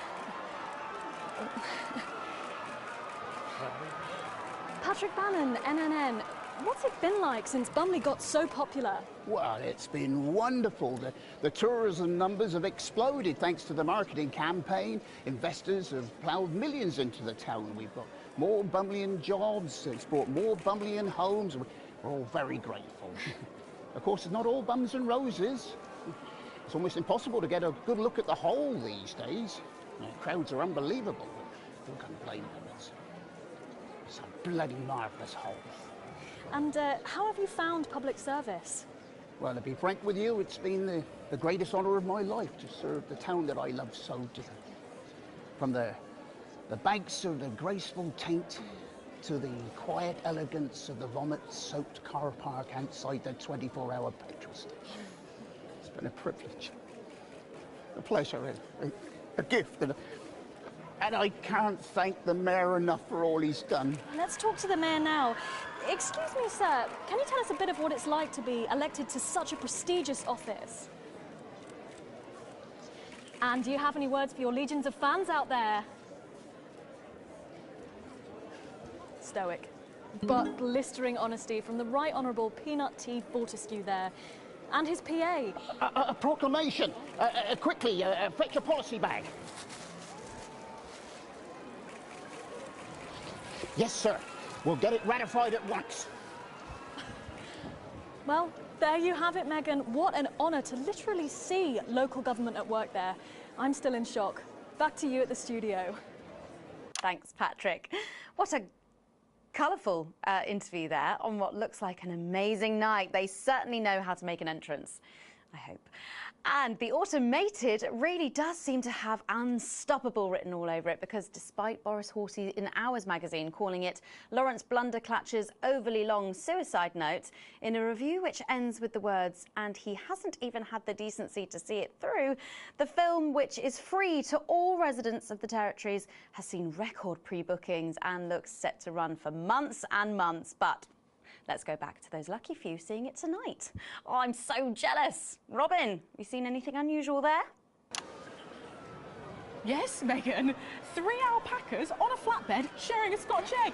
Patrick Bannon, NNN, what's it been like since Bumley got so popular? Well, it's been wonderful. The tourism numbers have exploded thanks to the marketing campaign. Investors have ploughed millions into the town. We've got more Bumleyan jobs. It's brought more Bumleyan homes. We're all very grateful. Of course, it's not all bums and roses. It's almost impossible to get a good look at the whole these days. The crowds are unbelievable. Who can blame them? It's a bloody marvellous whole. And how have you found public service? Well, to be frank with you, it's been the greatest honour of my life to serve the town that I love so dearly. From the banks of the graceful Taint to the quiet elegance of the vomit-soaked car park outside the 24-hour petrol station. It's been a privilege, a pleasure, a gift, and I can't thank the Mayor enough for all he's done. Let's talk to the Mayor now. Excuse me, sir, can you tell us a bit of what it's like to be elected to such a prestigious office? And do you have any words for your legions of fans out there? Stoic, but blistering honesty from the Right Honourable Peanut T. Fortescue there, and his PA. A proclamation! Quickly, fetch a policy bag. Yes, sir. We'll get it ratified at once. Well, there you have it, Megan. What an honour to literally see local government at work there. I'm still in shock. Back to you at the studio. Thanks, Patrick. What a colourful interview there on what looks like an amazing night. They certainly know how to make an entrance, I hope. And the automated really does seem to have unstoppable written all over it, because despite Boris Horsey in Hours magazine calling it Lawrence Blunderclatch's overly long suicide note, in a review which ends with the words, and he hasn't even had the decency to see it through, the film, which is free to all residents of the territories, has seen record pre-bookings and looks set to run for months and months. But let's go back to those lucky few seeing it tonight. Oh, I'm so jealous. Robin, you seen anything unusual there? Yes, Megan. 3 alpacas on a flatbed sharing a Scotch egg.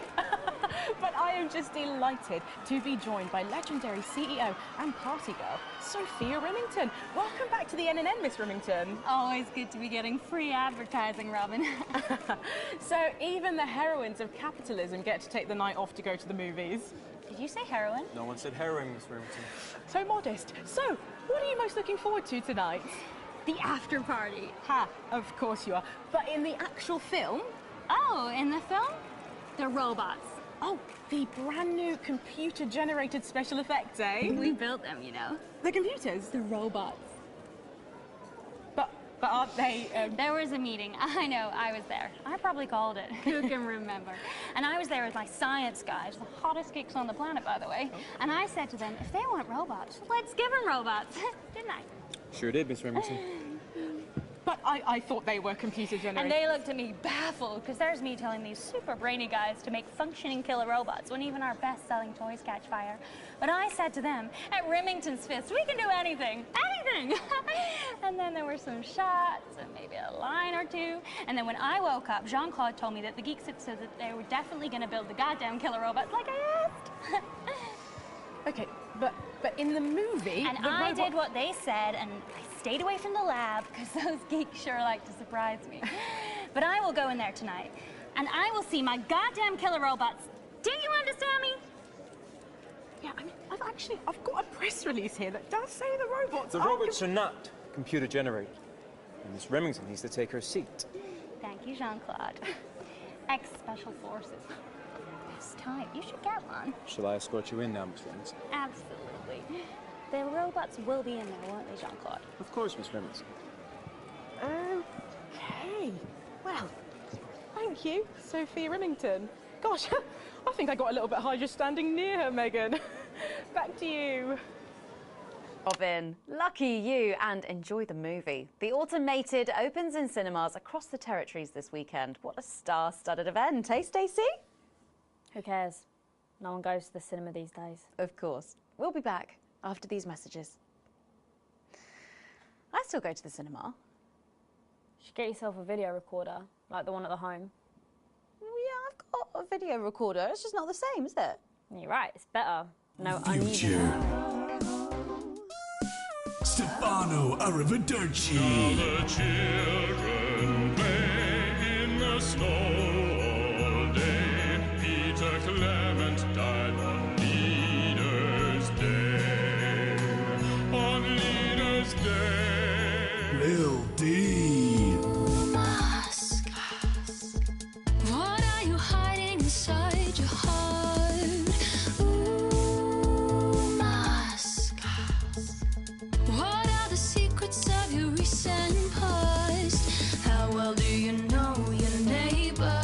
But I am just delighted to be joined by legendary CEO and party girl, Sophia Remington. Welcome back to the NNN, Miss Remington. Always good to be getting free advertising, Robin. So even the heroines of capitalism get to take the night off to go to the movies. Did you say heroin? No one said heroin, Miss Remington. So modest. So, what are you most looking forward to tonight? The after party. Ha, of course you are. But in the actual film? Oh, in the film? The robots. Oh, the brand new computer-generated special effects, eh? We built them, you know. The computers? The robots. But aren't they... There was a meeting. I know, I was there. I probably called it. Who can remember? And I was there with my science guys, the hottest geeks on the planet, by the way. And I said to them, if they want robots, let's give them robots. Didn't I? Sure did, Miss Remington. But I thought they were computer-generated. And they looked at me baffled, because there's me telling these super brainy guys to make functioning killer robots when even our best-selling toys catch fire. But I said to them, at Remington's Fist, we can do anything. Anything! And then there were some shots, and maybe a line or two. And then when I woke up, Jean-Claude told me that the geeks had said that they were definitely going to build the goddamn killer robots like I asked. Okay, but in the movie... And I did what they said, and I stayed away from the lab, because those geeks sure like to surprise me. But I will go in there tonight, and I will see my goddamn killer robots. Do you understand me? Yeah, I mean, I've got a press release here that does say the robots The robots are not computer-generated. And Miss Remington needs to take her seat. Thank you, Jean-Claude. Ex-Special Forces. Best type. You should get one. Shall I escort you in now, Miss Remington? Absolutely. The robots will be in there, won't they, Jean-Claude? Of course, Miss Remington. Okay. Well, thank you, Sophia Remington. Gosh, I think I got a little bit high just standing near her, Megan. Back to you. Robin. Lucky you, and enjoy the movie. The Automated opens in cinemas across the territories this weekend. What a star-studded event, eh, Stacey? Who cares? No one goes to the cinema these days. Of course. We'll be back after these messages. I still go to the cinema. You should get yourself a video recorder, like the one at the home. Well, yeah, I've got a video recorder. It's just not the same, is it? You're right, it's better. No Future. Stefano Arrivederci. The children play in the snow all day. Peter Clement died on Leaders' Day. On Leaders' Day. Lil D. Mask. What are you hiding inside your heart? Ooh, mask. What are the secrets of your recent past? How well do you know your neighbor?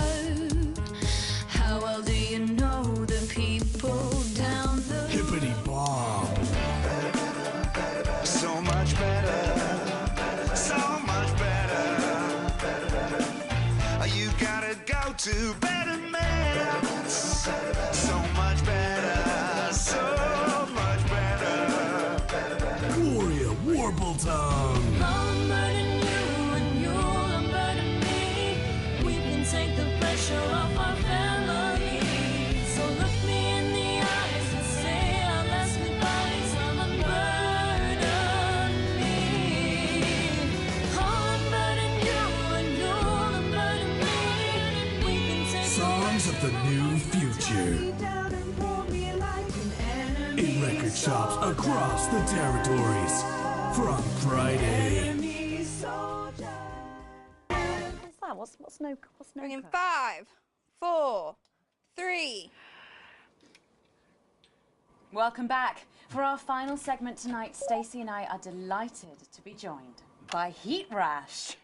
How well do you know the people down the Hippity Bob. So much better, so much better. You gotta go to better man. So much better, so much better. Gloria Warbletongue. I'll unburden you and you'll unburden me. We can take the pressure off our family. So look me in the eyes and say our last goodbyes. I'll unburden me. I'll unburden you and you'll unburden me. We can take Songs of the new future. In record shops across the territories. From Friday. What's that? What's no In 5, 4, 3. Welcome back. For our final segment tonight, Stacey and I are delighted to be joined by Heat Rash.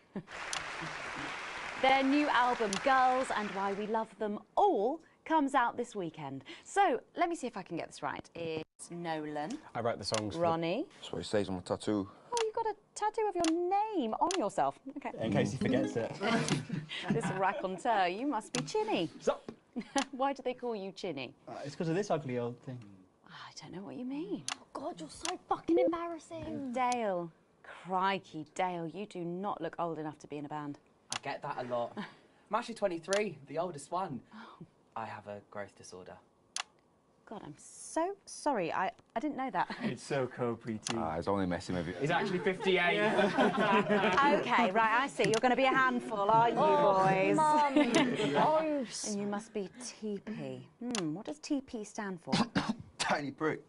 Their new album, Girls and Why We Love Them All, comes out this weekend. So, let me see if I can get this right. It's Nolan, I write the songs. Ronnie. That's what it says on my tattoo. Oh, you've got a tattoo of your name on yourself. Okay. In case he forgets it. This raconteur, you must be Chinny. Stop. Why do they call you Chinny? It's because of this ugly old thing. I don't know what you mean. Oh God, you're so fucking embarrassing. Dale. Crikey, Dale, you do not look old enough to be in a band. I get that a lot. I'm actually 23, the oldest one. I have a growth disorder. God, I'm so sorry. I didn't know that. It's so co-pretty. He's only messing with you. He's actually 58. Okay, right, I see. You're going to be a handful, aren't you, boys? Mum, gross. And you must be TP. What does TP stand for? Tiny prick.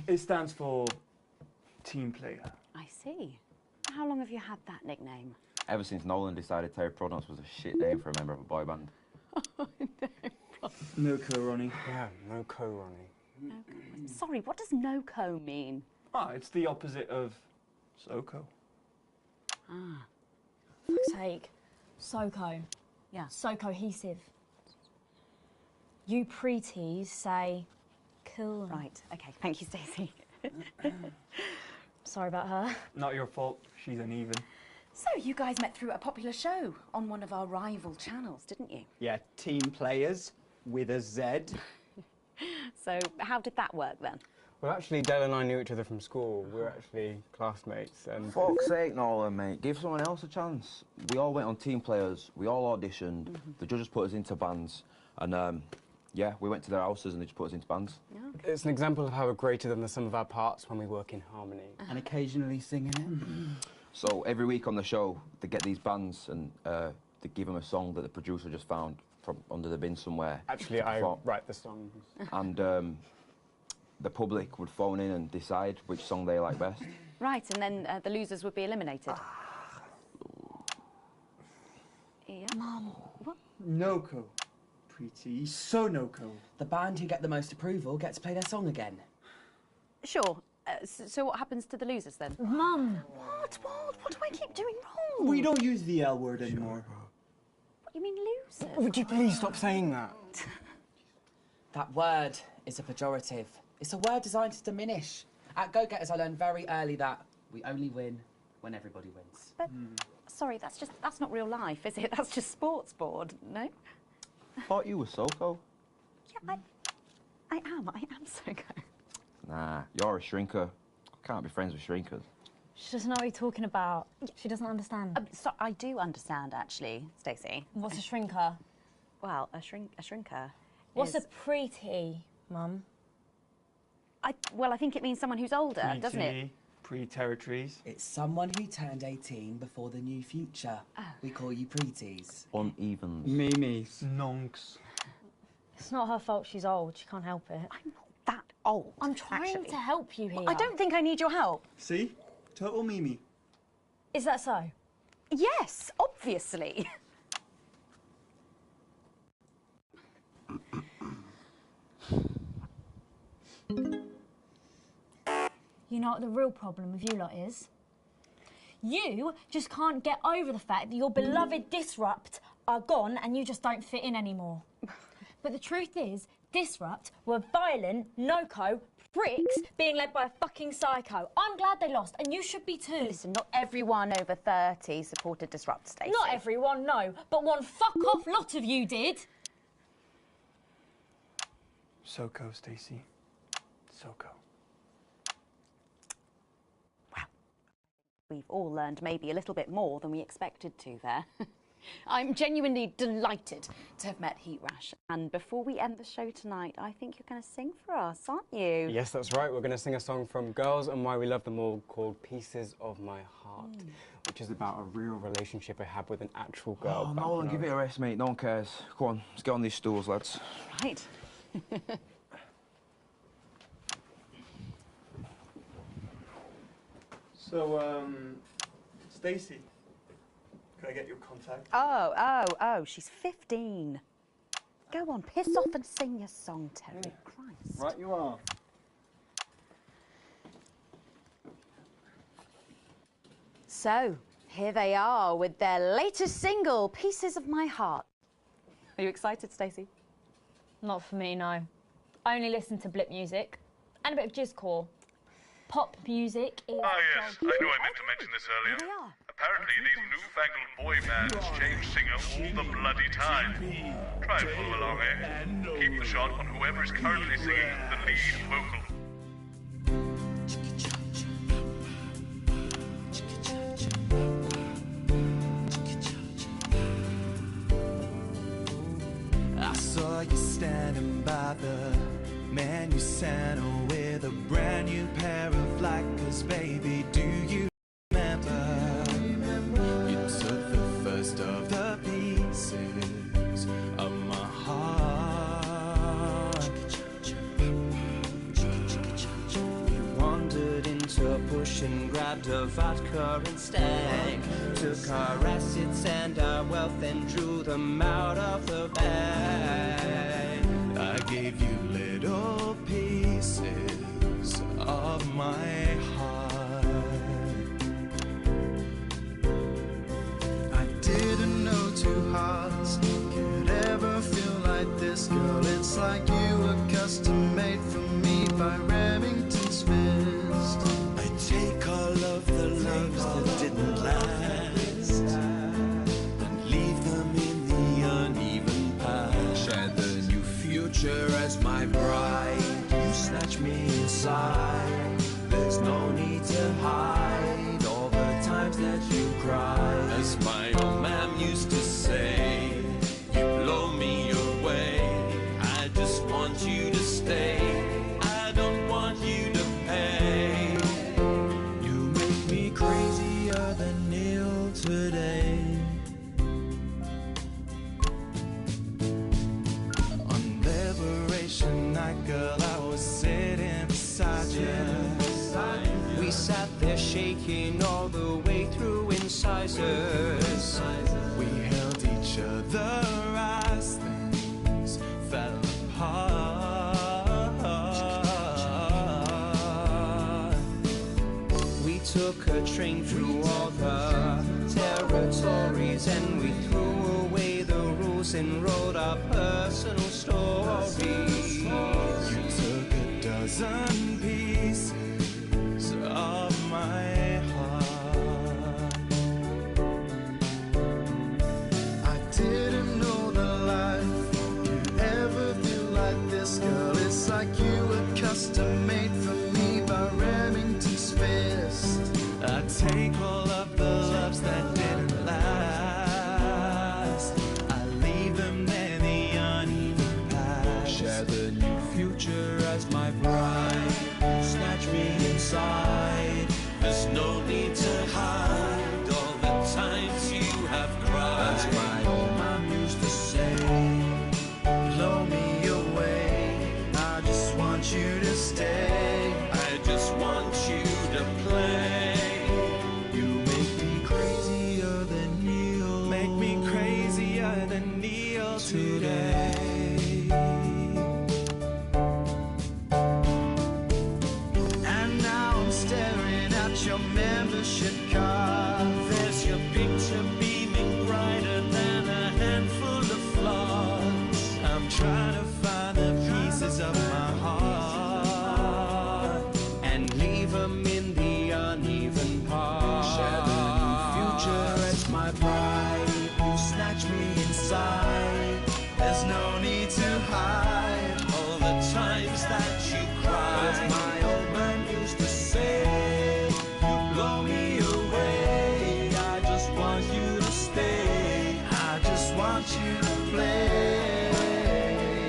It stands for team player. I see. How long have you had that nickname? Ever since Nolan decided Terry Pronouns was a shit name for a member of a boy band. No co, Ronnie. Yeah, no co, Ronnie. Sorry, what does no-co mean? Ah, it's the opposite of so-co. Ah. Fuck's sake. So-co. Yeah. So cohesive. You pretees say cool. Right, okay. Thank you, Stacey. Sorry about her. Not your fault. She's uneven. So, you guys met through a popular show on one of our rival channels, didn't you? Yeah, team players with a Z. So, how did that work then? Well, actually, Dale and I knew each other from school. We were actually classmates. And Fuck's sake, Nolan, mate. Give someone else a chance. We all went on team players. We all auditioned. The judges put us into bands. And, yeah, we went to their houses and they just put us into bands. Okay. It's an example of how we're greater than the sum of our parts when we work in harmony. And occasionally singing it. So every week on the show, they get these bands and they give them a song that the producer just found from under the bin somewhere. Actually, I write the songs. And the public would phone in and decide which song they like best. Right, and then the losers would be eliminated. Yeah. Mum. What? No-co. Pretty. So no-co. The band who get the most approval get to play their song again. Sure. So what happens to the losers then? Mum. What do I keep doing wrong? We don't use the L word anymore. What, you mean losers? Would you please stop saying that? That word is a pejorative. It's a word designed to diminish. At Go-Getters, I learned very early that we only win when everybody wins. But, sorry, that's not real life, is it? That's just sports board, no? Thought you were Soko. Yeah, I am Soko. Nah, you're a shrinker. Can't be friends with shrinkers. She doesn't know what you're talking about. She doesn't understand. So I do understand, actually, Stacey. What's a shrinker? Well, a shrinker. What's a pre-T, Mum? Well, I think it means someone who's older, doesn't it? Pre-territories. It's someone who turned 18 before the new future. We call you preties. Unevens. Mimis. Nonks. It's not her fault she's old. She can't help it. I'm not that old. I'm trying to help you here. Well, I don't think I need your help. See? Total Mimi. Is that so? Yes, obviously. You know what the real problem with you lot is? You just can't get over the fact that your beloved Disrupt are gone and you just don't fit in anymore. But the truth is, Disrupt were violent, no-co pricks being led by a fucking psycho. I'm glad they lost, and you should be too. Listen, not everyone over 30 supported Disrupt, Stacey. Not everyone, no, but one fuck-off lot of you did. Soko, Stacey. Soko. We've all learned maybe a little bit more than we expected to there. I'm genuinely delighted to have met Heat Rash. And before we end the show tonight, I think you're going to sing for us, aren't you? Yes, that's right. We're going to sing a song from Girls and Why We Love Them All called Pieces of My Heart, which is about a real relationship I had with an actual girl. Oh, Nolan, give it a rest, mate. No one cares. Go on, let's get on these stools, lads. Right. So, Stacey, can I get your contact? Oh, she's 15. Go on, piss off and sing your song, Terry. Christ. Right you are. So, here they are with their latest single, Pieces of My Heart. Are you excited, Stacey? Not for me, no. I only listen to blip music and a bit of jizzcore. Pop music is... Ah, yes, I knew I meant to mention this earlier. Apparently, these newfangled boy bands change singer all the bloody time. Try and follow along, eh? Keep the shot on whoever is currently singing the lead vocal. I saw you standing by the menu center with a brand new pair of Lakers, baby. Do you remember? You took the first of the pieces of my heart. We wandered into a bush and grabbed a vodka and stank. Took our assets and our wealth and drew them out of the bag. I gave you little pieces of my heart. I didn't know two hearts could ever feel like this, girl. It's like you were custom made for me by Remington's fist. I take all of the loves that didn't last and leave them in the uneven past. Share the new future as my bride. You snatch me inside. There's no need to hide all the times that you cried. As my old man used to say, you blow me away. I just want you to stay. I don't want you to pay. You make me crazier than Neil today. On Liberation Night, girl, I was sitting beside you. We sat there shaking all the way through incisors. We held each other as things fell apart. We took a train through all the territories and we threw away the rules and wrote our personal stories. You took a dozen pieces of my heart. I didn't know that life could ever feel like this, girl. It's like you were custom made for me by Remington's fist. I take all of the loves that didn't last, I leave them there, the uneven past. Share the new future as my bride, snatch me inside. There's no need to hide all the times you have cried. As my old mom used to say, blow me away, I just want you to stay, I just want you to play. You make me crazier than Neil, make me crazier than Neil today. And now I'm staring at your membership card. There's your picture beaming brighter than a handful of flaws. I'm trying to find the pieces of my heart and leave them in the uneven parts. Share the new future as my bride. You snatch me inside. There's no need to hide all the times that you cried. As my old man used to say, you blow me away, I just want you to stay, I just want you to play.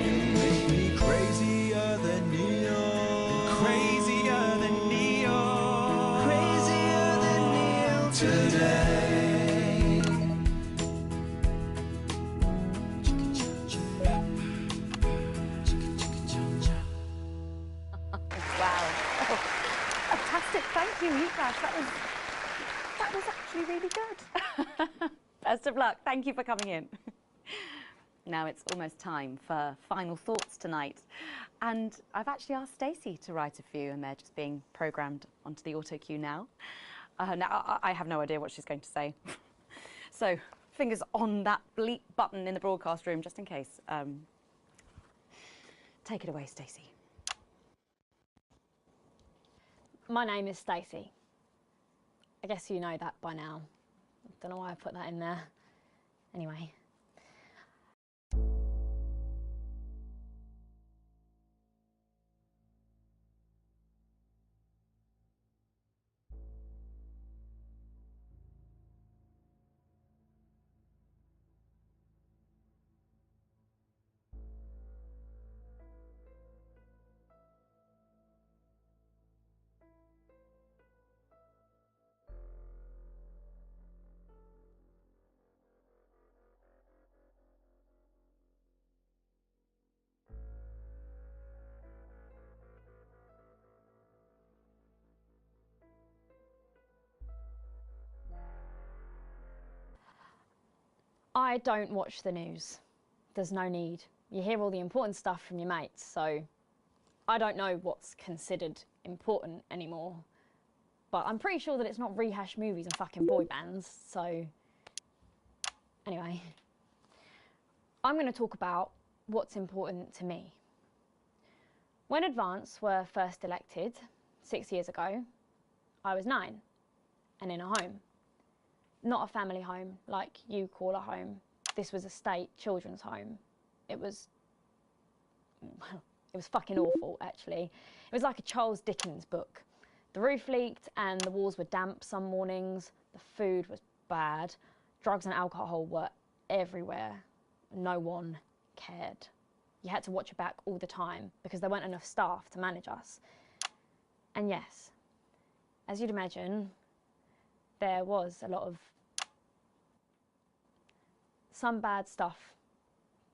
You make me crazier than Neil, crazier than Neil, crazier than Neil today. Wow. Oh, fantastic. Thank you, Yukash. That was actually really good. Best of luck. Thank you for coming in. Now it's almost time for final thoughts tonight. And I've actually asked Stacey to write a few, and they're just being programmed onto the auto cue now. Now, I have no idea what she's going to say. So, fingers on that bleep button in the broadcast room, just in case. Take it away, Stacey. My name is Stacey. I guess you know that by now. I don't know why I put that in there. Anyway. I don't watch the news. There's no need. You hear all the important stuff from your mates, so I don't know what's considered important anymore. But I'm pretty sure that it's not rehashed movies and fucking boy bands, so... Anyway. I'm going to talk about what's important to me. When Advance were first elected, 6 years ago, I was 9 and in a home. Not a family home like you call a home. This was a state children's home. It was fucking awful, actually. It was like a Charles Dickens book. The roof leaked and the walls were damp some mornings. The food was bad. Drugs and alcohol were everywhere. No one cared. You had to watch your back all the time because there weren't enough staff to manage us. And yes, as you'd imagine, there was a lot of... Some bad stuff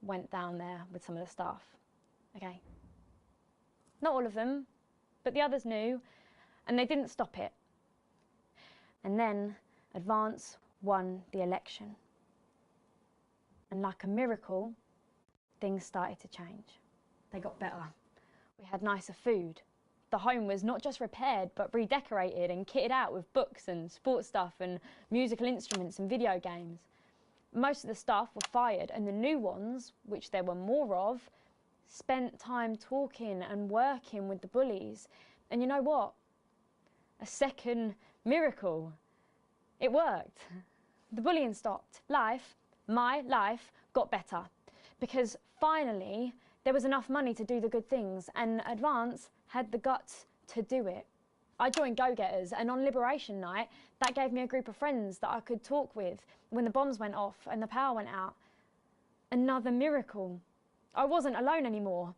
went down there with some of the staff, okay? Not all of them, but the others knew, and they didn't stop it. And then Advance won the election. And like a miracle, things started to change. They got better. We had nicer food. The home was not just repaired, but redecorated and kitted out with books and sports stuff and musical instruments and video games. Most of the staff were fired, and the new ones, which there were more of, spent time talking and working with the bullies. And you know what? a second miracle. It worked. The bullying stopped. My life, got better. Because finally, there was enough money to do the good things, and Advance had the guts to do it. I joined Go-Getters, and on Liberation Night, that gave me a group of friends that I could talk with when the bombs went off and the power went out. Another miracle. I wasn't alone anymore.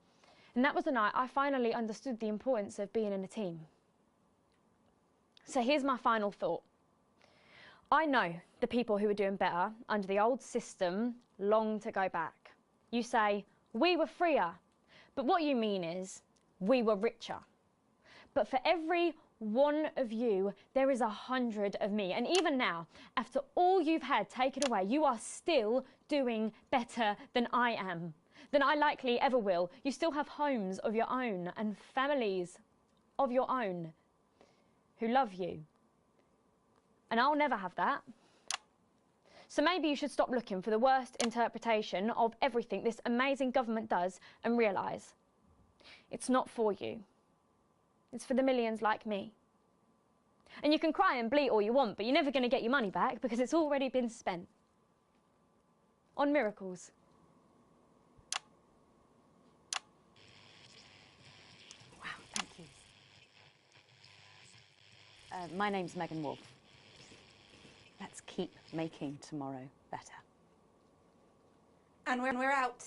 And that was the night I finally understood the importance of being in a team. So here's my final thought. I know the people who were doing better under the old system long to go back. You say, we were freer, but what you mean is, we were richer. But for every one of you, there is 100 of me. And even now, after all you've had taken away, you are still doing better than I am, than I likely ever will. You still have homes of your own and families of your own who love you. And I'll never have that. So maybe you should stop looking for the worst interpretation of everything this amazing government does and realise it's not for you. It's for the millions like me. And you can cry and bleat all you want, but you're never going to get your money back because it's already been spent on miracles. Wow, thank you. My name's Megan Wolf. Let's keep making tomorrow better. And we're out.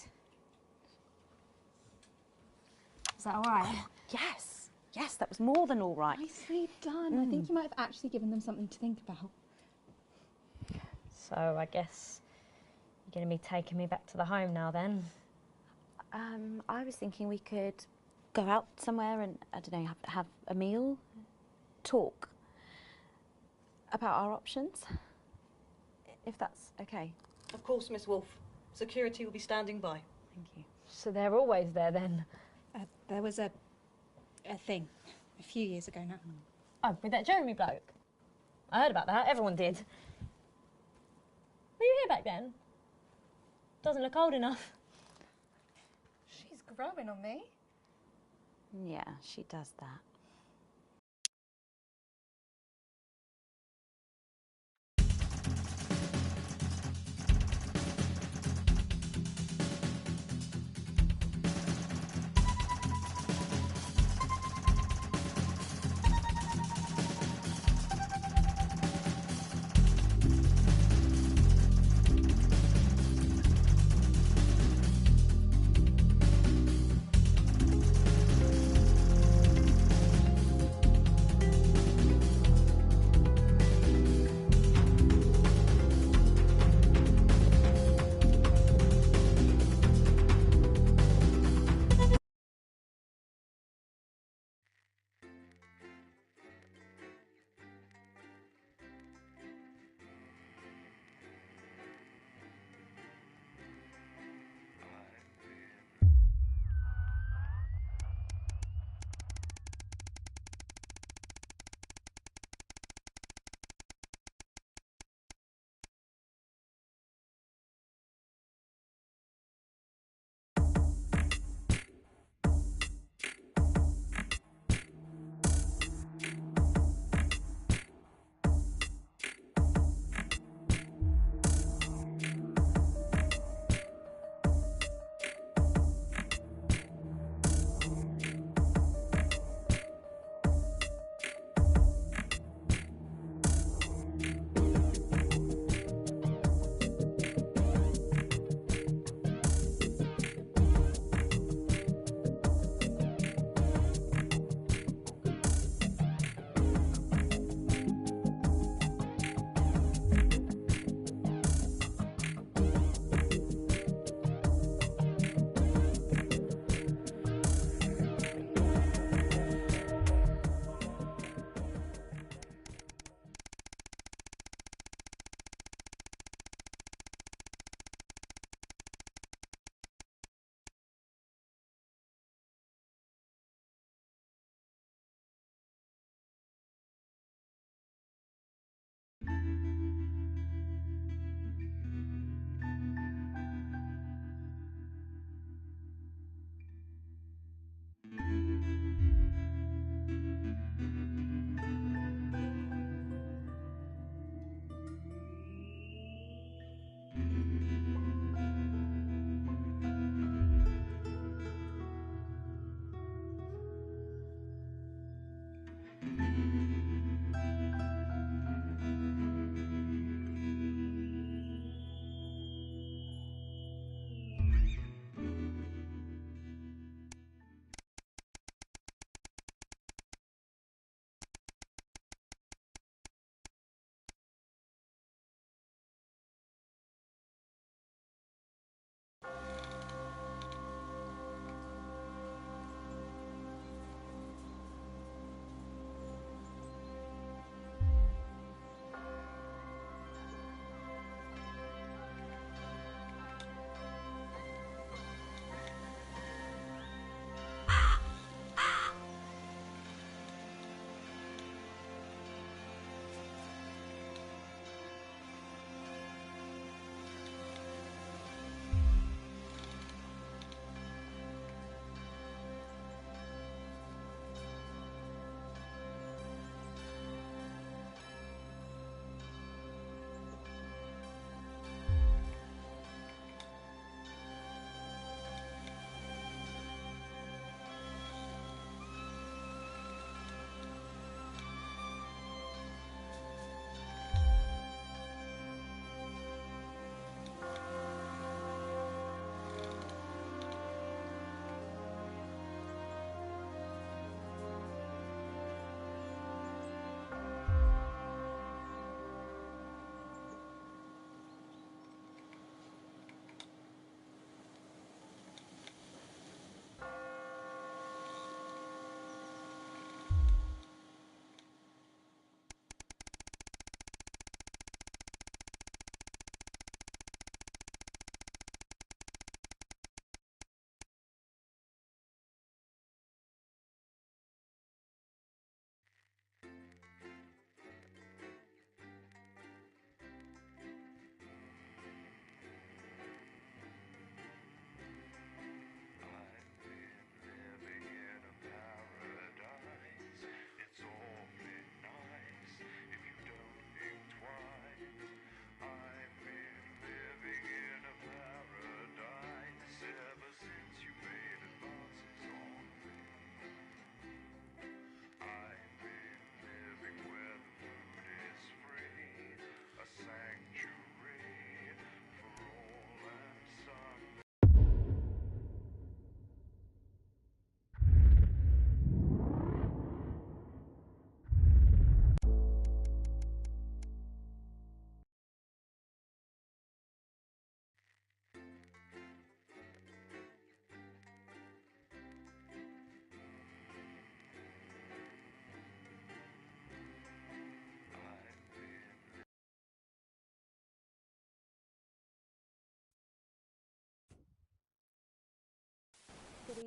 Is that all right? Yes, yes, that was more than all right. Nicely done. I think you might have actually given them something to think about. So I guess you're going to be taking me back to the home now then? I was thinking we could go out somewhere and, I don't know, have a meal, talk about our options, if that's okay. Of course, Miss Wolf. Security will be standing by. Thank you. So they're always there then? There was a thing a few years ago now. Oh, with that Jeremy bloke? I heard about that, everyone did. Were you here back then? Doesn't look old enough. She's growing on me. Yeah, she does that.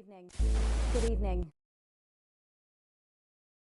evening. Good evening.